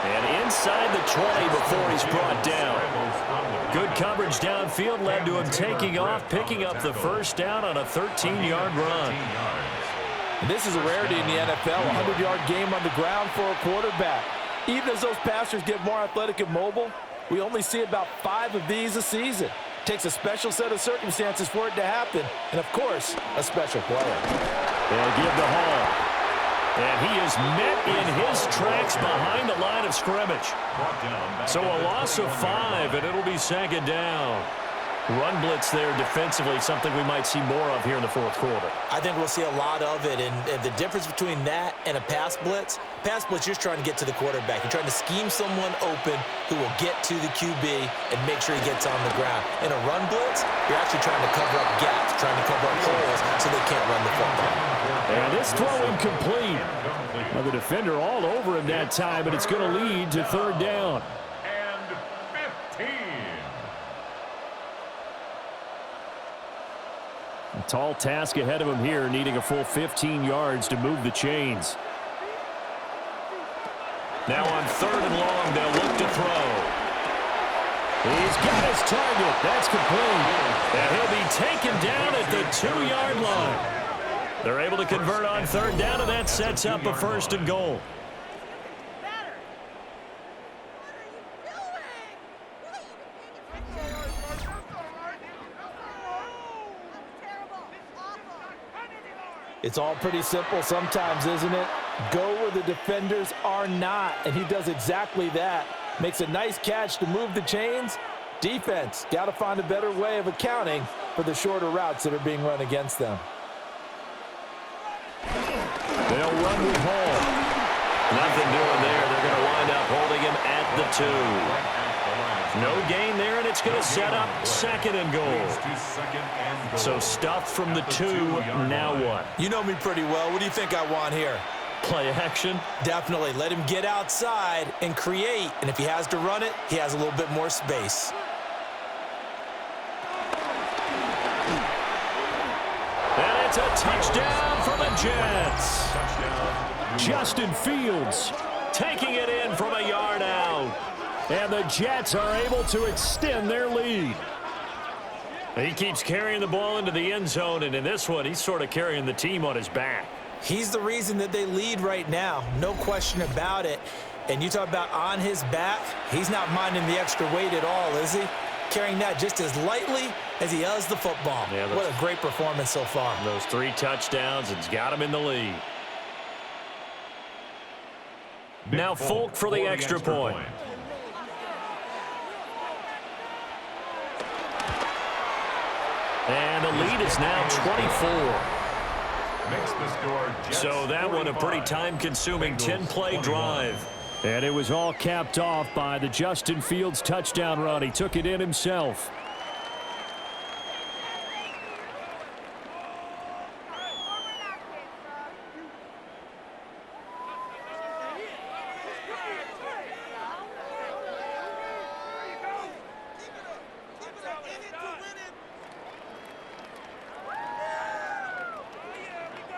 Speaker 2: And inside the 20 before he's brought down. Good coverage downfield led to him taking off, picking up the first down on a 13-yard run.
Speaker 3: And this is a rarity in the NFL, a 100-yard game on the ground for a quarterback. Even as those passers get more athletic and mobile, we only see about 5 of these a season. It takes a special set of circumstances for it to happen, and, of course, a special player.
Speaker 2: They'll give the haul. And he is met in his tracks behind the line of scrimmage. So a loss of 5, and it'll be 2nd down. Run blitz there defensively, something we might see more of here in the 4th quarter.
Speaker 5: I think we'll see a lot of it, and the difference between that and a pass blitz, you're just trying to get to the quarterback. You're trying to scheme someone open who will get to the QB and make sure he gets on the ground. In a run blitz, you're actually trying to cover up gaps, trying to cover up holes so they can't run the football.
Speaker 1: And this throw incomplete. Well, the defender all over him that time, but it's going to lead to 3rd down.
Speaker 4: And 15.
Speaker 1: A tall task ahead of him here, needing a full 15 yards to move the chains.
Speaker 2: Now on 3rd and long, they'll look to throw.
Speaker 1: He's got his target. That's complete.
Speaker 2: And he'll be taken down at the 2-yard line. They're able to convert on 3rd down, and that sets up a 1st and goal.
Speaker 3: It's all pretty simple sometimes, isn't it? Go where the defenders are not, and he does exactly that. Makes a nice catch to move the chains. Defense, got to find a better way of accounting for the shorter routes that are being run against them.
Speaker 1: They'll run with Hall.
Speaker 2: Nothing doing there. They're going to wind up holding him at the 2. No gain there, and it's going to set up 2nd and goal. So stuff from the 2, now what?
Speaker 5: You know me pretty well. What do you think I want here?
Speaker 2: Play action?
Speaker 5: Definitely. Let him get outside and create. And if he has to run it, he has a little bit more space.
Speaker 2: And it's a touchdown for the Jets.
Speaker 1: Justin Fields
Speaker 2: taking it in from a yard out.
Speaker 1: And the Jets are able to extend their lead.
Speaker 2: He keeps carrying the ball into the end zone, and in this one, he's sort of carrying the team on his back.
Speaker 5: He's the reason that they lead right now, no question about it. And you talk about on his back, he's not minding the extra weight at all, is he? Carrying that just as lightly as he does the football. Yeah, what a great performance so far.
Speaker 2: Those 3 touchdowns, it's got him in the lead. Now Folk for the extra point. And the lead is now 24. So that one a pretty time-consuming 10-play drive.
Speaker 1: And it was all capped off by the Justin Fields touchdown run. He took it in himself.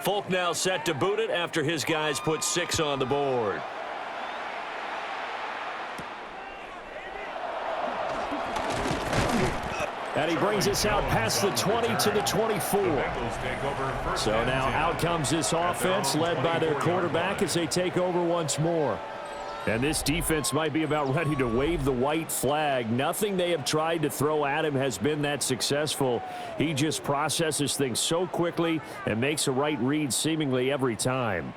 Speaker 2: Folk now set to boot it after his guys put 6 on the board.
Speaker 1: And he brings us out past the 20 to the 24. So now out comes this offense led by their quarterback as they take over once more. And this defense might be about ready to wave the white flag. Nothing they have tried to throw at him has been that successful. He just processes things so quickly and makes a right read seemingly every time.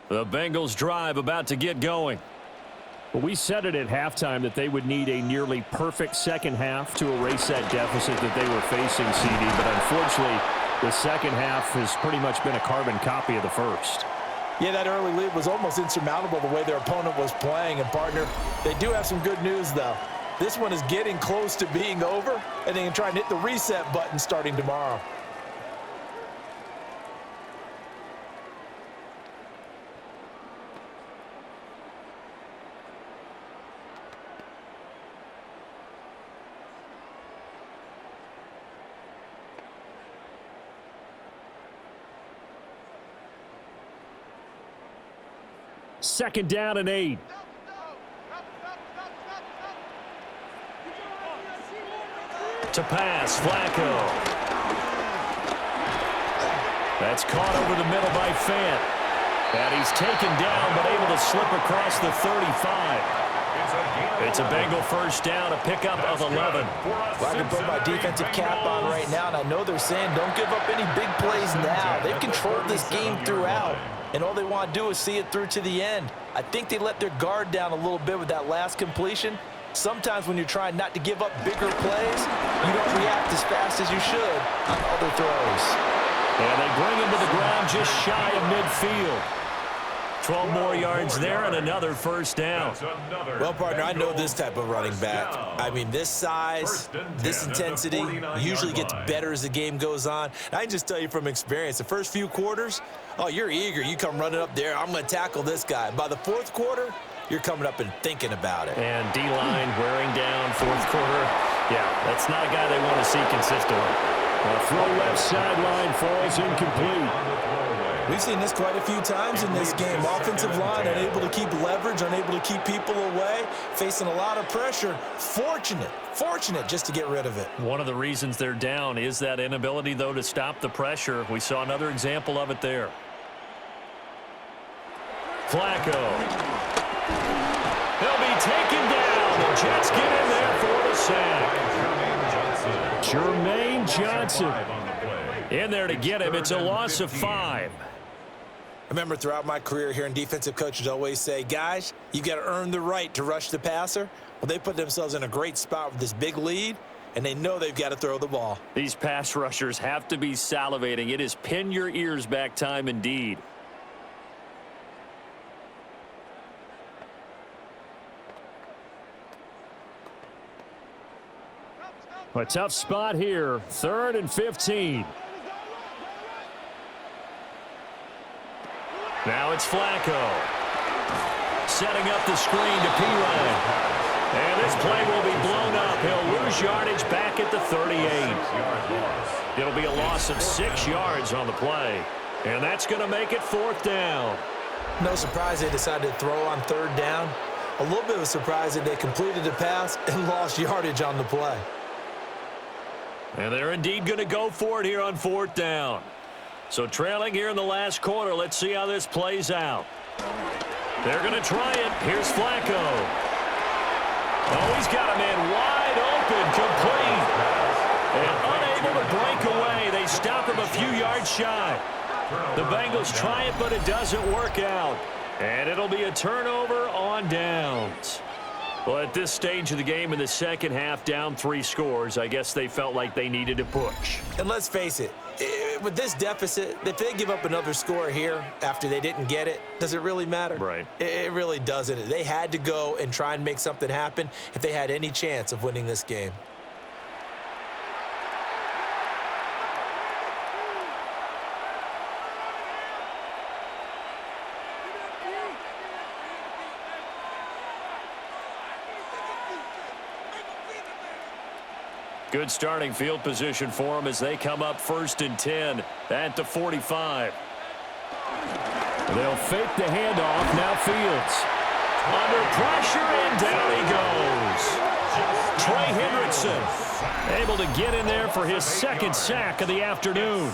Speaker 2: The Bengals drive about to get going.
Speaker 1: Well, we said it at halftime that they would need a nearly perfect second half to erase that deficit that they were facing, CD. But unfortunately, the second half has pretty much been a carbon copy of the first.
Speaker 3: Yeah, that early lead was almost insurmountable the way their opponent was playing. And, partner, they do have some good news, though. This one is getting close to being over, and they can try and hit the reset button starting tomorrow.
Speaker 1: Second down and 8.
Speaker 2: To pass, Flacco. That's caught over the middle by Fant. And he's taken down but able to slip across the 35. It's a Bengal first down, a pickup of 11.
Speaker 3: Well, I can put my defensive cap on right now, and I know they're saying don't give up any big plays now. They've controlled this game throughout, and all they want to do is see it through to the end. I think they let their guard down a little bit with that last completion. Sometimes when you're trying not to give up bigger plays, you don't react as fast as you should on other throws.
Speaker 2: And they bring him to the ground just shy of midfield. 12 more yards there and another first down.
Speaker 5: Well, partner, I know this type of running back. I mean, this size, this intensity usually gets better as the game goes on. And I can just tell you from experience, the first few quarters, oh, you're eager. You come running up there, I'm going to tackle this guy. By the fourth quarter, you're coming up and thinking about it.
Speaker 2: And D-line wearing down fourth quarter. Yeah, that's not a guy they want to see consistently.
Speaker 1: A throw left sideline falls incomplete.
Speaker 5: We've seen this quite a few times in this game. Offensive line unable to keep leverage, unable to keep people away, facing a lot of pressure. Fortunate just to get rid of it.
Speaker 2: One of the reasons they're down is that inability, though, to stop the pressure. We saw another example of it there. Flacco. He'll be taken down. The Jets get in there for the sack.
Speaker 1: Jermaine Johnson.
Speaker 2: In there to get him. It's a loss of 5.
Speaker 5: Remember, throughout my career here in defensive coaches always say, guys, you've got to earn the right to rush the passer. Well, they put themselves in a great spot with this big lead, and they know they've got to throw the ball.
Speaker 2: These pass rushers have to be salivating. It is pin your ears back time indeed.
Speaker 1: A tough spot here. 3rd and 15.
Speaker 2: Now it's Flacco. Setting up the screen to Pirine. And this play will be blown up. He'll lose yardage back at the 38. It'll be a loss of 6 yards on the play. And that's going to make it 4th down.
Speaker 5: No surprise they decided to throw on 3rd down. A little bit of a surprise that they completed the pass and lost yardage on the play.
Speaker 2: And they're indeed going to go for it here on 4th down. So trailing here in the last quarter, let's see how this plays out. They're going to try it. Here's Flacco. Oh, he's got a man wide open, complete. And unable to break away. They stop him a few yards shy. The Bengals try it, but it doesn't work out. And it'll be a turnover on downs. Well, at this stage of the game in the second half, down 3 scores, I guess they felt like they needed to push.
Speaker 5: And let's face it, with this deficit, if they give up another score here after they didn't get it, does it really matter?
Speaker 2: Right.
Speaker 5: It really doesn't. They had to go and try and make something happen if they had any chance of winning this game.
Speaker 2: Good starting field position for them as they come up 1st and 10 at the 45.
Speaker 1: They'll fake the handoff. Now Fields.
Speaker 2: Under pressure, and down he goes. Trey Hendrickson able to get in there for his 2nd sack of the afternoon.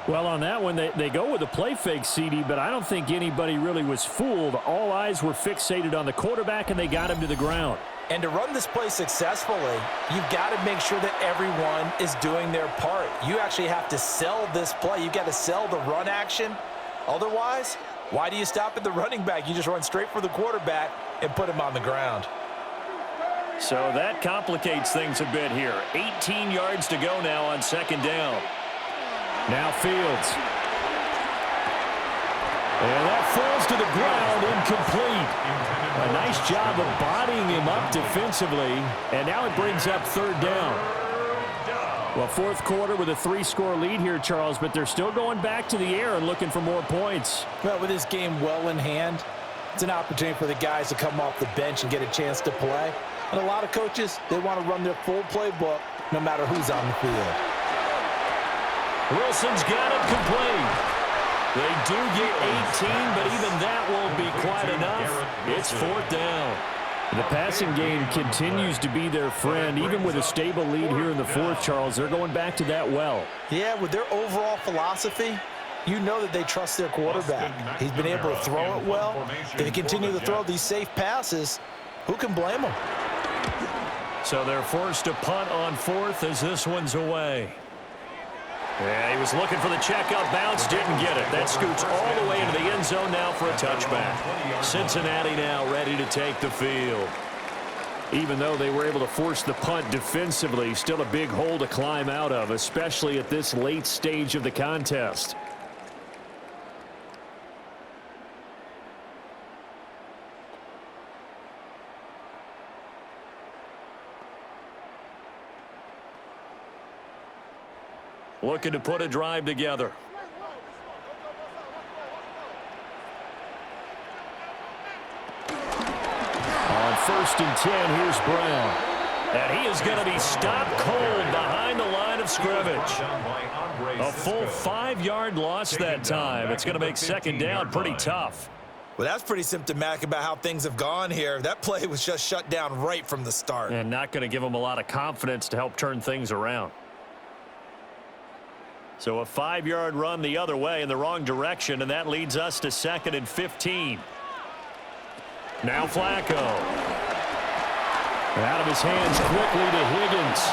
Speaker 1: Well, on that one, they go with a play fake, CD, but I don't think anybody really was fooled. All eyes were fixated on the quarterback, and they got him to the ground.
Speaker 5: And to run this play successfully, you've got to make sure that everyone is doing their part. You actually have to sell this play. You've got to sell the run action. Otherwise, why do you stop at the running back? You just run straight for the quarterback and put him on the ground.
Speaker 2: So that complicates things a bit here. 18 yards to go now on 2nd down.
Speaker 1: Now Fields. And that falls to the ground, incomplete. A nice job of bodying him up defensively, and now it brings up 3rd down. Well, 4th quarter with a 3-score lead here, Charles, but they're still going back to the air and looking for more points.
Speaker 3: Well, with this game well in hand, it's an opportunity for the guys to come off the bench and get a chance to play. And a lot of coaches, they want to run their full playbook no matter who's on the field.
Speaker 2: Wilson's got it complete. They do get 18, but even that won't be quite enough. It's 4th down.
Speaker 1: The passing game continues to be their friend. Even with a stable lead here in the 4th, Charles, they're going back to that well.
Speaker 5: Yeah, with their overall philosophy, you know that they trust their quarterback. He's been able to throw it well. If they continue to throw these safe passes, who can blame them?
Speaker 2: So they're forced to punt on 4th as this one's away. Yeah, he was looking for the checkup bounce, didn't get it. That scoots all the way into the end zone now for a touchback. Cincinnati now ready to take the field.
Speaker 1: Even though they were able to force the punt defensively, still a big hole to climb out of, especially at this late stage of the contest.
Speaker 2: Looking to put a drive together.
Speaker 1: On 1st and 10, here's Brown.
Speaker 2: And he is going to be stopped cold behind the line of scrimmage. A full 5-yard loss that time. It's going to make 2nd down pretty tough.
Speaker 5: Well, that's pretty symptomatic about how things have gone here. That play was just shut down right from the start.
Speaker 2: And not going to give them a lot of confidence to help turn things around. So a 5-yard run the other way in the wrong direction, and that leads us to 2nd and 15. Now Flacco.
Speaker 1: Out of his hands quickly to Higgins.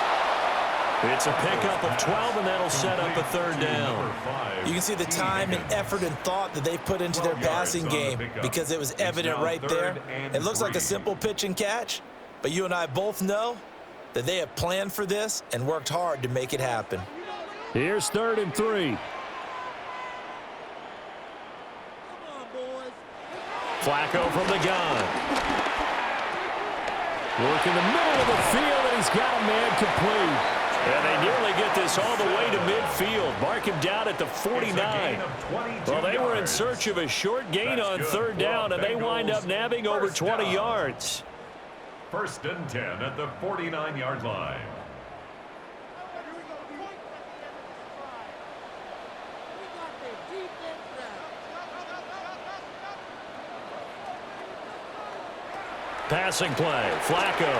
Speaker 2: It's a pickup of 12, and that'll set up a 3rd down.
Speaker 5: You can see the time and effort and thought that they put into their passing game because it was evident right there. It looks like a simple pitch and catch, but you and I both know that they have planned for this and worked hard to make it happen.
Speaker 1: Here's 3rd and 3.
Speaker 2: Flacco from the gun.
Speaker 1: Work in the middle of the field, and he's got a man complete.
Speaker 2: And they nearly get this all the way to midfield. Mark him down at the 49. Well, they were in search of a short gain on 3rd down, and they wind up nabbing over 20 yards.
Speaker 4: 1st and 10 at the 49-yard line.
Speaker 2: Passing play, Flacco.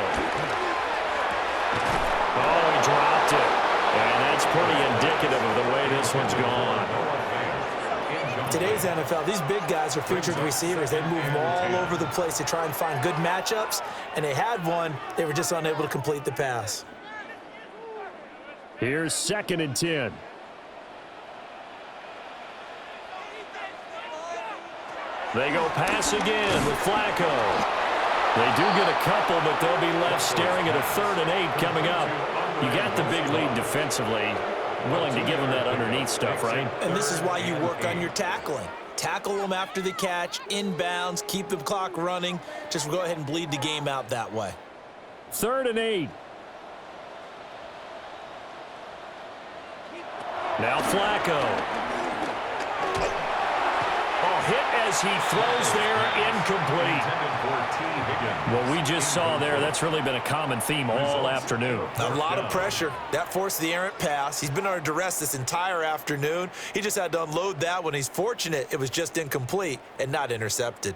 Speaker 2: Oh, he dropped it. And that's pretty indicative of the way this one's gone.
Speaker 5: Today's NFL, these big guys are featured receivers. They move them all over the place to try and find good matchups, and they had one. They were just unable to complete the pass.
Speaker 6: Here's 2nd and 10.
Speaker 2: They go pass again with Flacco. They do get a couple, but they'll be left staring at a 3rd and 8 coming up. You got the big lead defensively. Willing to give them that underneath stuff, right?
Speaker 5: And this is why you work on your tackling. Tackle them after the catch, inbounds, keep the clock running. Just go ahead and bleed the game out that way.
Speaker 6: 3rd and 8.
Speaker 2: Now Flacco. Hit as he throws there, incomplete.
Speaker 6: What we just saw there, that's really been a common theme all afternoon.
Speaker 5: A lot of pressure. That forced the errant pass. He's been under duress this entire afternoon. He just had to unload that one. He's fortunate it was just incomplete and not intercepted.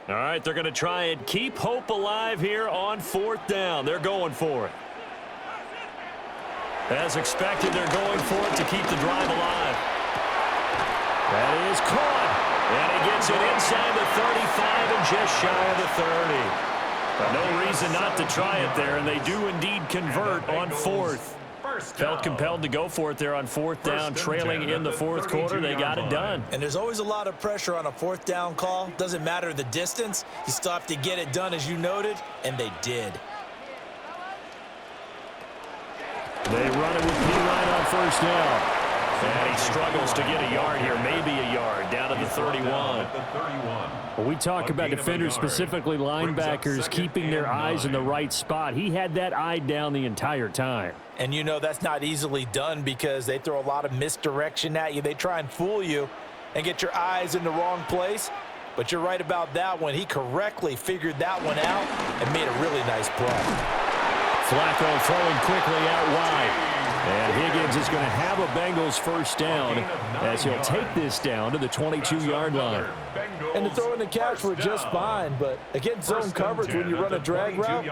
Speaker 2: All right, they're going to try and keep hope alive here on 4th down. They're going for it. As expected, they're going for it to keep the drive alive. That is caught. And he gets it inside the 35 and just shy of the 30. But no reason not to try it there, and they do indeed convert on 4th. Felt compelled to go for it there on 4th down, trailing in the 4th quarter. They got it done.
Speaker 5: And there's always a lot of pressure on a 4th down call. Doesn't matter the distance. You still have to get it done, as you noted, and they did.
Speaker 6: They run it with P-Line on 1st down.
Speaker 2: And he struggles to get a yard here, maybe a yard, down to the 31.
Speaker 6: Well, we talk about defenders, specifically linebackers, keeping their eyes in the right spot. He had that eye down the entire time.
Speaker 3: And you know that's not easily done because they throw a lot of misdirection at you. They try and fool you and get your eyes in the wrong place. But you're right about that one. He correctly figured that one out and made a really nice play.
Speaker 6: Flacco throwing quickly out wide. And Higgins is going to have a Bengals 1st down as he'll take this down to the 22-yard line.
Speaker 3: And the throw and the catch were just fine, but against zone coverage when you run a drag route,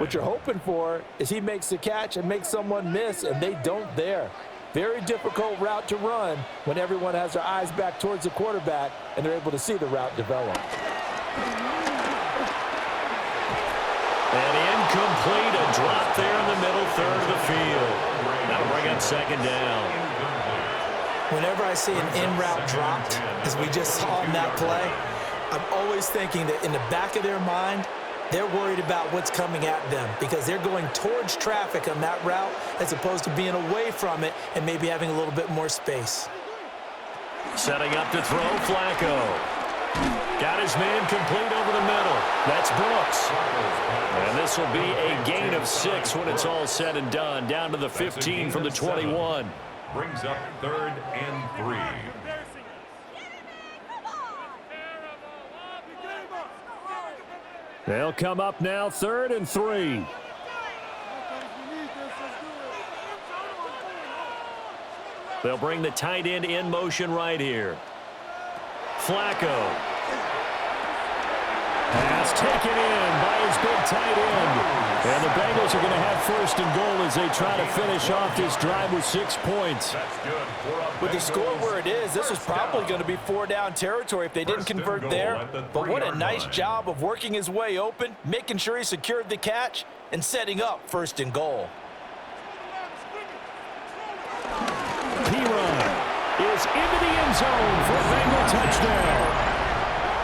Speaker 3: what you're hoping for is he makes the catch and makes someone miss, and they don't there. Very difficult route to run when everyone has their eyes back towards the quarterback and they're able to see the route develop.
Speaker 2: And incomplete, a drop there in the middle third of the field. That'll bring up 2nd down.
Speaker 5: Whenever I see an in-route dropped, as we just saw in that play, I'm always thinking that in the back of their mind, they're worried about what's coming at them because they're going towards traffic on that route as opposed to being away from it and maybe having a little bit more space.
Speaker 2: Setting up to throw, Flacco. Got his man complete over the middle. That's Brooks. And this will be a gain of 6 when it's all said and done. Down to the 15 from the 21.
Speaker 4: Brings up 3rd and 3.
Speaker 6: They'll come up now 3rd and 3.
Speaker 2: They'll bring the tight end in motion right here. Flacco.
Speaker 6: Pass taken in by his big tight end. And the Bengals are going to have 1st and goal as they try to finish off this drive with 6 points.
Speaker 3: With the score where it is, this was probably going to be 4-down territory if they didn't convert there. But what a nice job of working his way open, making sure he secured the catch, and setting up 1st and goal.
Speaker 6: P-Run is into the end zone for a Bengal touchdown.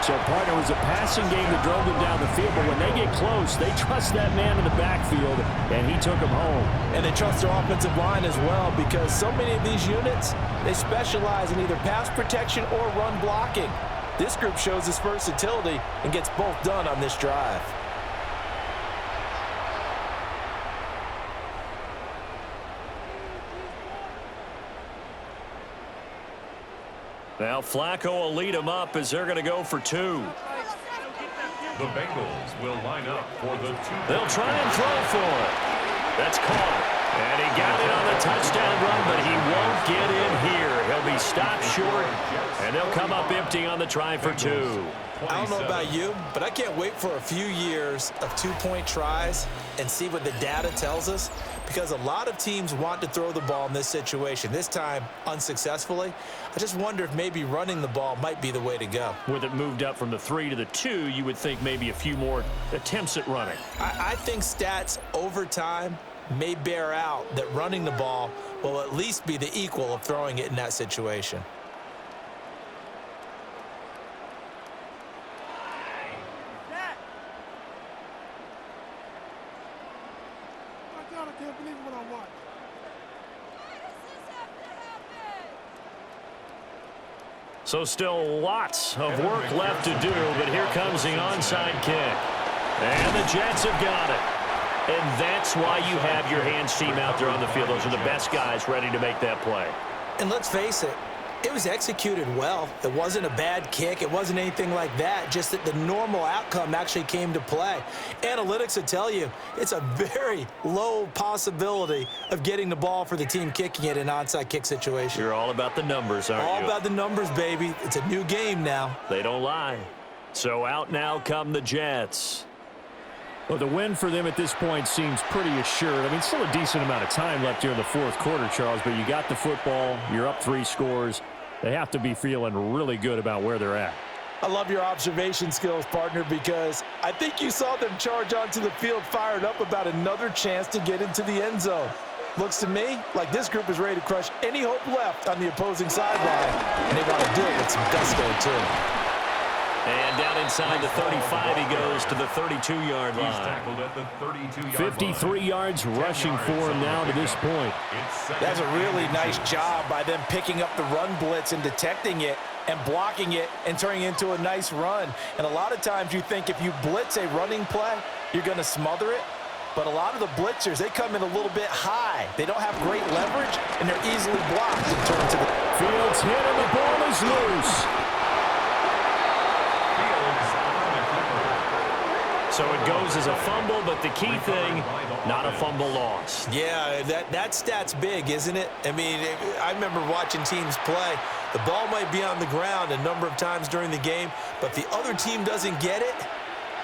Speaker 6: So, partner, it was a passing game that drove them down the field, but when they get close, they trust that man in the backfield, and he took them home.
Speaker 3: And they trust their offensive line as well because so many of these units, they specialize in either pass protection or run blocking. This group shows its versatility and gets both done on this drive.
Speaker 2: Now Flacco will lead them up as they're going to go for 2.
Speaker 4: The Bengals will line up for the 2.
Speaker 2: They'll try and throw for it. That's caught. And he got it on the touchdown run, but he won't get in here. He'll be stopped short, and they'll come up empty on the try for 2.
Speaker 5: I don't know about you, but I can't wait for a few years of two-point tries and see what the data tells us, because a lot of teams want to throw the ball in this situation, this time unsuccessfully. I just wonder if maybe running the ball might be the way to go.
Speaker 6: With it moved up from the 3 to the 2, you would think maybe a few more attempts at running.
Speaker 5: I think stats over time may bear out that running the ball will at least be the equal of throwing it in that situation.
Speaker 8: I can't believe what I watched.
Speaker 2: So still lots of work left to do, but here comes the onside kick. And the Jets have got it. And that's why you have your hands team out there on the field. Those are the best guys ready to make that play.
Speaker 5: And let's face it, it was executed well. It wasn't a bad kick. It wasn't anything like that, just that the normal outcome actually came to play. Analytics will tell you it's a very low possibility of getting the ball for the team kicking it in an onside kick situation.
Speaker 2: You're all about the numbers, aren't you?
Speaker 5: All about the numbers, baby. It's a new game now.
Speaker 2: They don't lie. So out now come the Jets.
Speaker 6: Well, the win for them at this point seems pretty assured. I mean, still a decent amount of time left here in the fourth quarter, Charles, but you got the football, you're up 3 scores. They have to be feeling really good about where they're at.
Speaker 3: I love your observation skills, partner, because I think you saw them charge onto the field fired up about another chance to get into the end zone. Looks to me like this group is ready to crush any hope left on the opposing sideline, and they want to do it with some gusto, too.
Speaker 2: And down inside the 35, he goes to the 32-yard line.
Speaker 4: He's tackled at the 32-yard
Speaker 6: 53
Speaker 4: line.
Speaker 6: yards rushing for him now to this point.
Speaker 3: That's a really nice job by them picking up the run blitz and detecting it and blocking it and turning it into a nice run. And a lot of times you think if you blitz a running play, you're going to smother it. But a lot of the blitzers, they come in a little bit high. They don't have great leverage, and they're easily blocked in terms of the
Speaker 6: Fields hit and the ball is loose.
Speaker 2: So it goes as a fumble, but the key thing, not a fumble loss.
Speaker 5: Yeah, that stat's big, isn't it? I mean, I remember watching teams play. The ball might be on the ground a number of times during the game, but if the other team doesn't get it,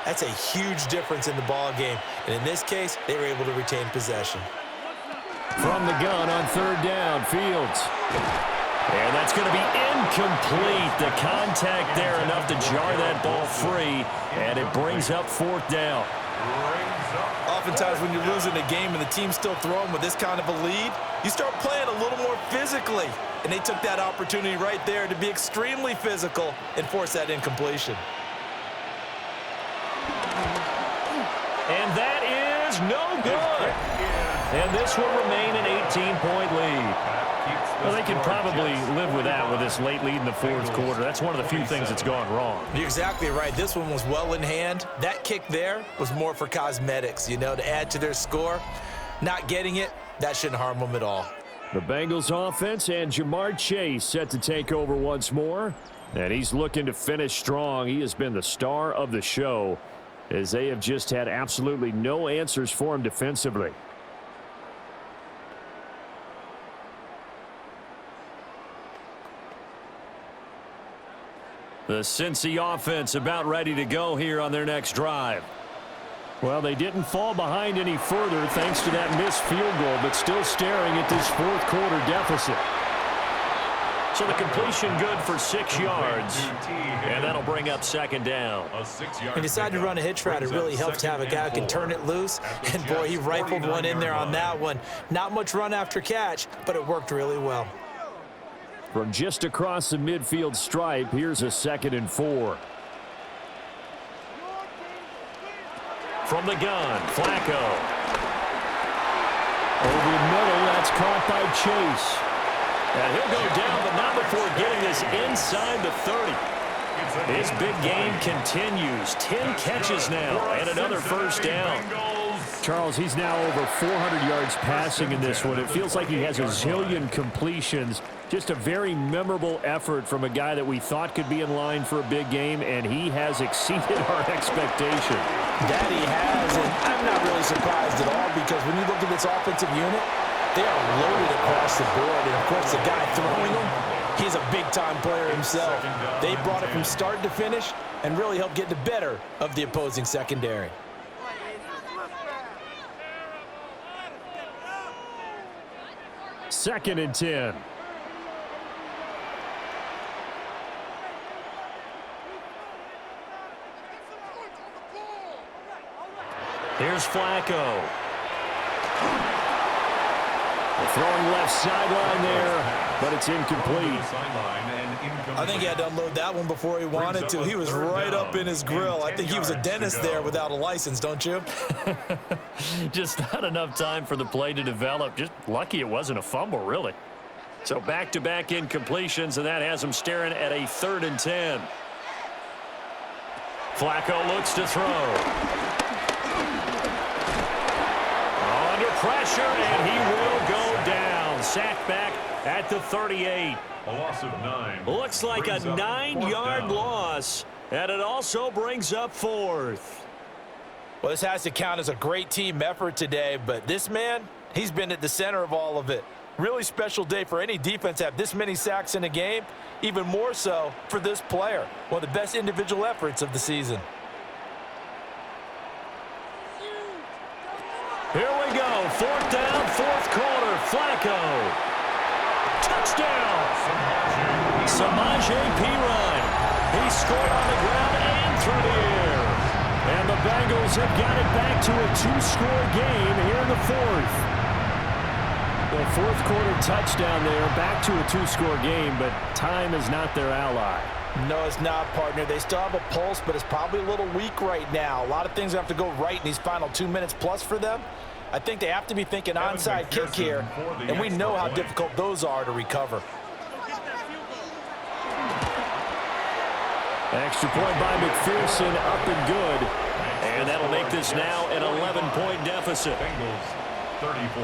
Speaker 5: that's a huge difference in the ball game. And in this case, they were able to retain possession.
Speaker 6: From the gun on 3rd down, Fields.
Speaker 2: And that's going to be incomplete. The contact there enough to jar that ball free, and it brings up 4th down.
Speaker 3: Oftentimes when you're losing a game and the team's still throwing with this kind of a lead, you start playing a little more physically. And they took that opportunity right there to be extremely physical and force that incompletion.
Speaker 2: And that is no good. And this will remain an 18-point lead.
Speaker 6: Well, they can probably live with that with this late lead in the fourth quarter. That's one of the few things that's gone wrong.
Speaker 5: You're exactly right. This one was well in hand. That kick there was more for cosmetics, you know, to add to their score. Not getting it, that shouldn't harm them at all.
Speaker 6: The Bengals offense and Jamar Chase set to take over once more. And he's looking to finish strong. He has been the star of the show, as they have just had absolutely no answers for him defensively.
Speaker 2: The Cincy offense about ready to go here on their next drive.
Speaker 6: Well, they didn't fall behind any further thanks to that missed field goal, but still staring at this fourth quarter deficit.
Speaker 2: So the completion good for 6 yards, and that'll bring up 2nd down.
Speaker 5: He decided to run a hitch route. It really helps to have a guy who can turn it loose, and boy, he rifled one in there on that one. Not much run after catch, but it worked really well.
Speaker 6: From just across the midfield stripe, here's a 2nd and 4.
Speaker 2: From the gun, Flacco.
Speaker 6: Over the middle, that's caught by Chase.
Speaker 2: And he'll go down, but not before getting this inside the 30. His big game continues. 10 catches now, and another 1st down.
Speaker 6: Charles, he's now over 400 yards passing in this one. It feels like he has a zillion completions. Just a very memorable effort from a guy that we thought could be in line for a big game, and he has exceeded our expectation.
Speaker 3: That he has, and I'm not really surprised at all, because when you look at this offensive unit, they are loaded across the board. And, of course, the guy throwing them, he's a big big-time player himself. They brought it from start to finish and really helped get the better of the opposing secondary.
Speaker 1: Second and 10.
Speaker 2: Here's Flacco.
Speaker 1: Throwing left sideline there, but it's incomplete.
Speaker 3: I think he had to unload that one before he wanted to. He was right up in his grill. I think he was a dentist there without a license, don't you?
Speaker 2: Just not enough time for the play to develop. Just lucky it wasn't a fumble, really. So back-to-back incompletions, and that has him staring at a 3rd and 10. Flacco looks to throw. Under pressure, and he will go down. Sacked back at the 38.
Speaker 4: A loss of 9.
Speaker 2: Looks like a 9-yard loss, and it also brings up 4th.
Speaker 3: Well, this has to count as a great team effort today, but this man, he's been at the center of all of it. Really special day for any defense to have this many sacks in a game, even more so for this player. One of the best individual efforts of the season.
Speaker 2: Here we go. 4th down, 4th quarter. Flacco. Touchdown. Samaje Perine. He scored on the ground and through the air.
Speaker 1: And the Bengals have got it back to a 2-score game here in the 4th. The 4th quarter touchdown there, back to a 2-score game, but time is not their ally.
Speaker 3: No, it's not, partner. They still have a pulse, but it's probably a little weak right now. A lot of things have to go right in these final 2 minutes plus for them. I think they have to be thinking onside kick here, and we know how difficult those are to recover.
Speaker 1: Extra point by McPherson, up and good.
Speaker 2: And that'll make this now an 11-point deficit.
Speaker 4: Bengals 34.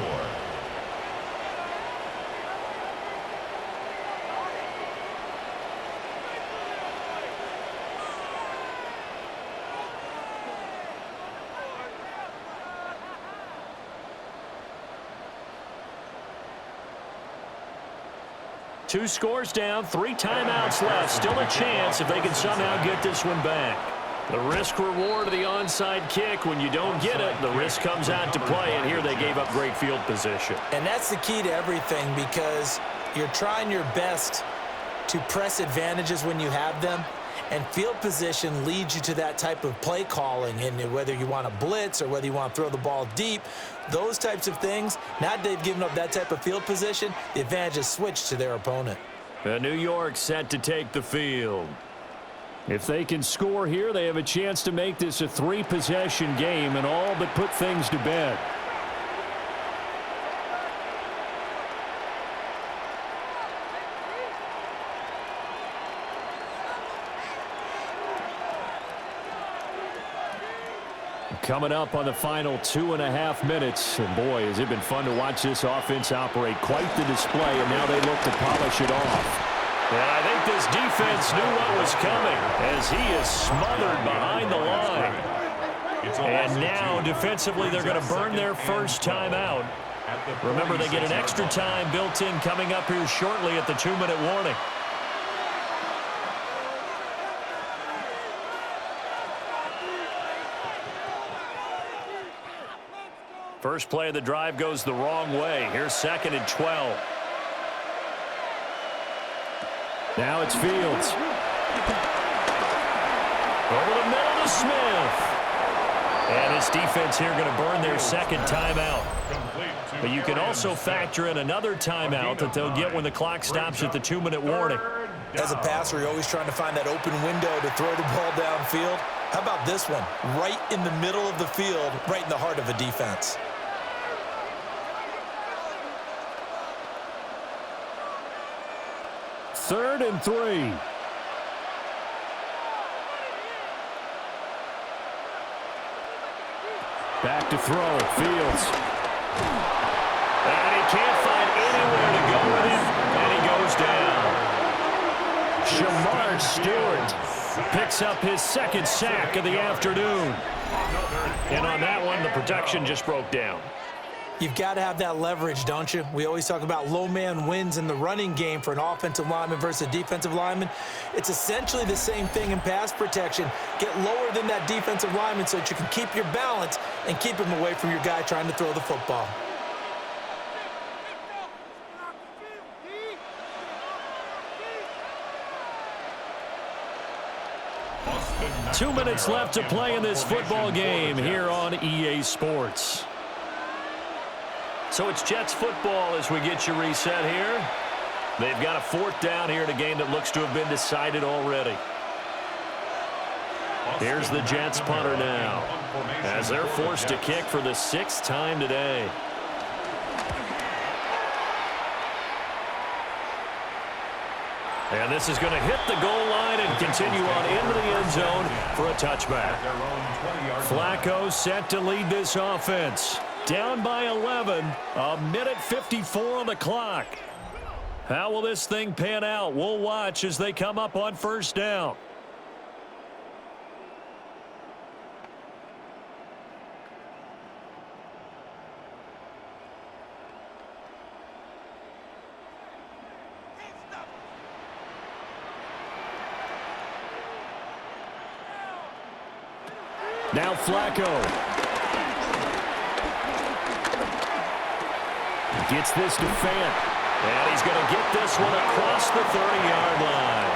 Speaker 2: Two scores down, 3 timeouts left. Still a chance if they can somehow get this one back. The risk-reward of the onside kick, when you don't get it, the risk comes out to play, and here they gave up great field position.
Speaker 3: And that's the key to everything, because you're trying your best to press advantages when you have them, and field position leads you to that type of play calling, and whether you want to blitz or whether you want to throw the ball deep, those types of things, now that they've given up that type of field position, the advantage is switched to their opponent.
Speaker 2: New York set to take the field.
Speaker 1: If they can score here, they have a chance to make this a 3-possession game and all but put things to bed. Coming up on the final 2.5 minutes. And boy, has it been fun to watch this offense operate. Quite the display, and now they look to polish it off.
Speaker 2: And I think this defense knew what was coming as he is smothered behind the line. And now, defensively, they're going to burn their first timeout. Remember, they get an extra time built in coming up here shortly at the 2-minute warning. First play of the drive goes the wrong way. Here's 2nd and 12.
Speaker 1: Now it's Fields.
Speaker 2: Over the middle to Smith. And his defense here going to burn their second timeout. But you can also factor in another timeout that they'll get when the clock stops at the 2-minute warning.
Speaker 3: As a passer, you're always trying to find that open window to throw the ball downfield. How about this one? Right in the middle of the field, right in the heart of a defense.
Speaker 1: Third and 3. Back to throw. Fields.
Speaker 2: And he can't find anywhere to go with him, and he goes down.
Speaker 1: Shamar Stewart picks up his 2nd sack of the afternoon.
Speaker 2: And on that one, the protection just broke down.
Speaker 5: You've got to have that leverage, don't you? We always talk about low man wins in the running game for an offensive lineman versus a defensive lineman. It's essentially the same thing in pass protection. Get lower than that defensive lineman so that you can keep your balance and keep him away from your guy trying to throw the football.
Speaker 1: Two minutes left to play in this football game here on EA Sports.
Speaker 2: So it's Jets football as we get you reset here. They've got a fourth down here in a game that looks to have been decided already. Here's the Jets punter now, as they're forced to kick for the 6th time today. And this is going to hit the goal line and continue on into the end zone for a touchback.
Speaker 1: Flacco set to lead this offense. Down by 11, a minute 54 on the clock. How will this thing pan out? We'll watch as they come up on first down. Now Flacco. Gets this to Fant. And he's going to get this one across the 30-yard line.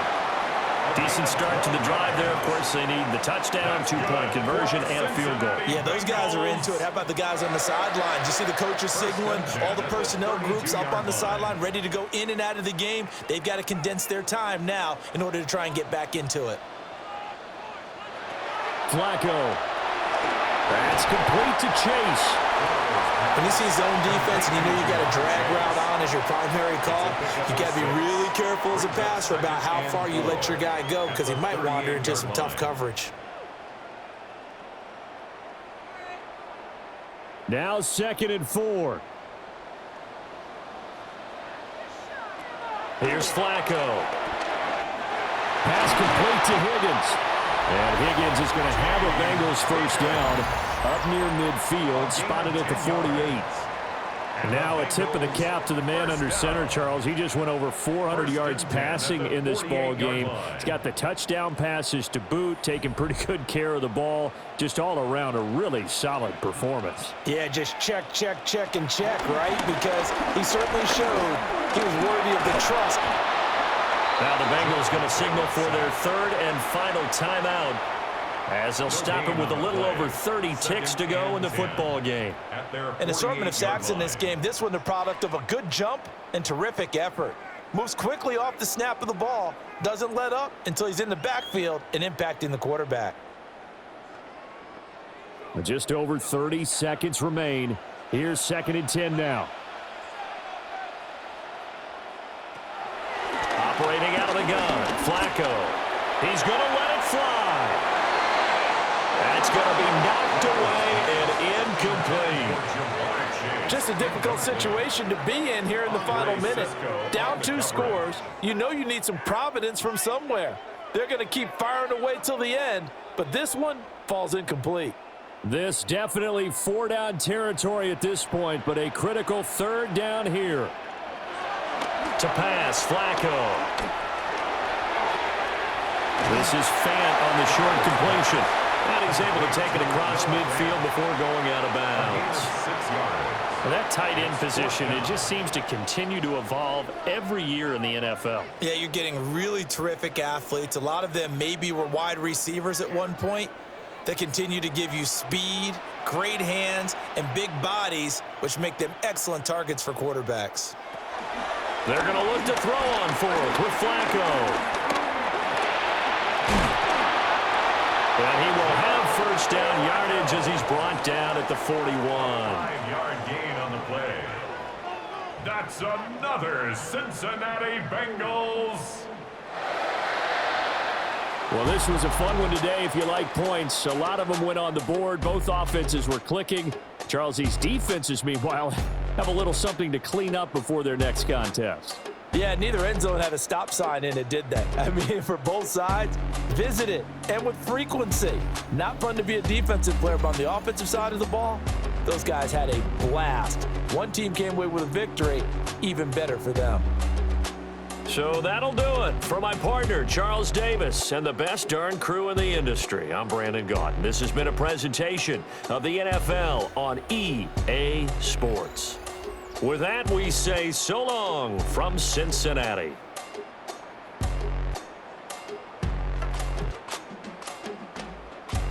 Speaker 1: Decent start to the drive there. Of course, they need the touchdown, 2-point conversion, and a field goal.
Speaker 5: Yeah, those guys are into it. How about the guys on the sidelines? You see the coaches signaling, all the personnel groups up on the sideline, ready to go in and out of the game. They've got to condense their time now in order to try and get back into it.
Speaker 1: Flacco. That's complete to Chase.
Speaker 5: When you see zone defense and you know you got a drag route on as your primary call, you got to be really careful as a passer about how far you let your guy go because he might wander into some tough coverage.
Speaker 1: Now 2nd and 4. Here's Flacco. Pass complete to Higgins. And Higgins is going to have a Bengals first down up near midfield, spotted at the 48. Now a tip of the cap to the man under center, Charles. He just went over 400 yards passing in this ball game. He's got the touchdown passes to boot, taking pretty good care of the ball. Just all around a really solid performance.
Speaker 5: Yeah, just check, check, check, and check, right? Because he certainly showed he was worthy of the trust.
Speaker 2: Now the Bengals going to signal for their 3rd and final timeout, as they'll stop it with a little over 30 ticks to go in the football game.
Speaker 5: An assortment of sacks in this game. This one the product of a good jump and terrific effort. Moves quickly off the snap of the ball. Doesn't let up until he's in the backfield and impacting the quarterback.
Speaker 1: Just over 30 seconds remain. Here's 2nd and 10 now.
Speaker 2: Operating out of the gun, Flacco. He's going to let it fly. That's going to be knocked away and incomplete.
Speaker 3: Just a difficult situation to be in here in the final minute. Down 2 scores. You know you need some providence from somewhere. They're going to keep firing away till the end, but this one falls incomplete.
Speaker 1: This definitely 4-down territory at this point, but a critical 3rd down here.
Speaker 2: To pass, Flacco.
Speaker 1: This is Fant on the short completion. And he's able to take it across midfield before going out of bounds.
Speaker 6: Well, that tight end position, it just seems to continue to evolve every year in the NFL.
Speaker 5: Yeah, you're getting really terrific athletes. A lot of them maybe were wide receivers at one point. They continue to give you speed, great hands, and big bodies, which make them excellent targets for quarterbacks.
Speaker 2: They're going to look to throw on 4th with Flacco. And he will have first down yardage as he's brought down at the 41.
Speaker 4: 5-yard gain on the play. That's another Cincinnati Bengals.
Speaker 1: Well, this was a fun one today if you like points. A lot of them went on the board. Both offenses were clicking. Charles, these defenses, meanwhile, have a little something to clean up before their next contest.
Speaker 3: Yeah, neither end zone had a stop sign in it, did they? I mean, for both sides, visit it, and with frequency. Not fun to be a defensive player, but on the offensive side of the ball, Those guys had a blast. One team came away with a victory, even better for them.
Speaker 2: So that'll do it for my partner, Charles Davis, and the best darn crew in the industry. I'm Brandon Gaudin. This has been a presentation of the NFL on EA Sports. With that, we say so long from Cincinnati.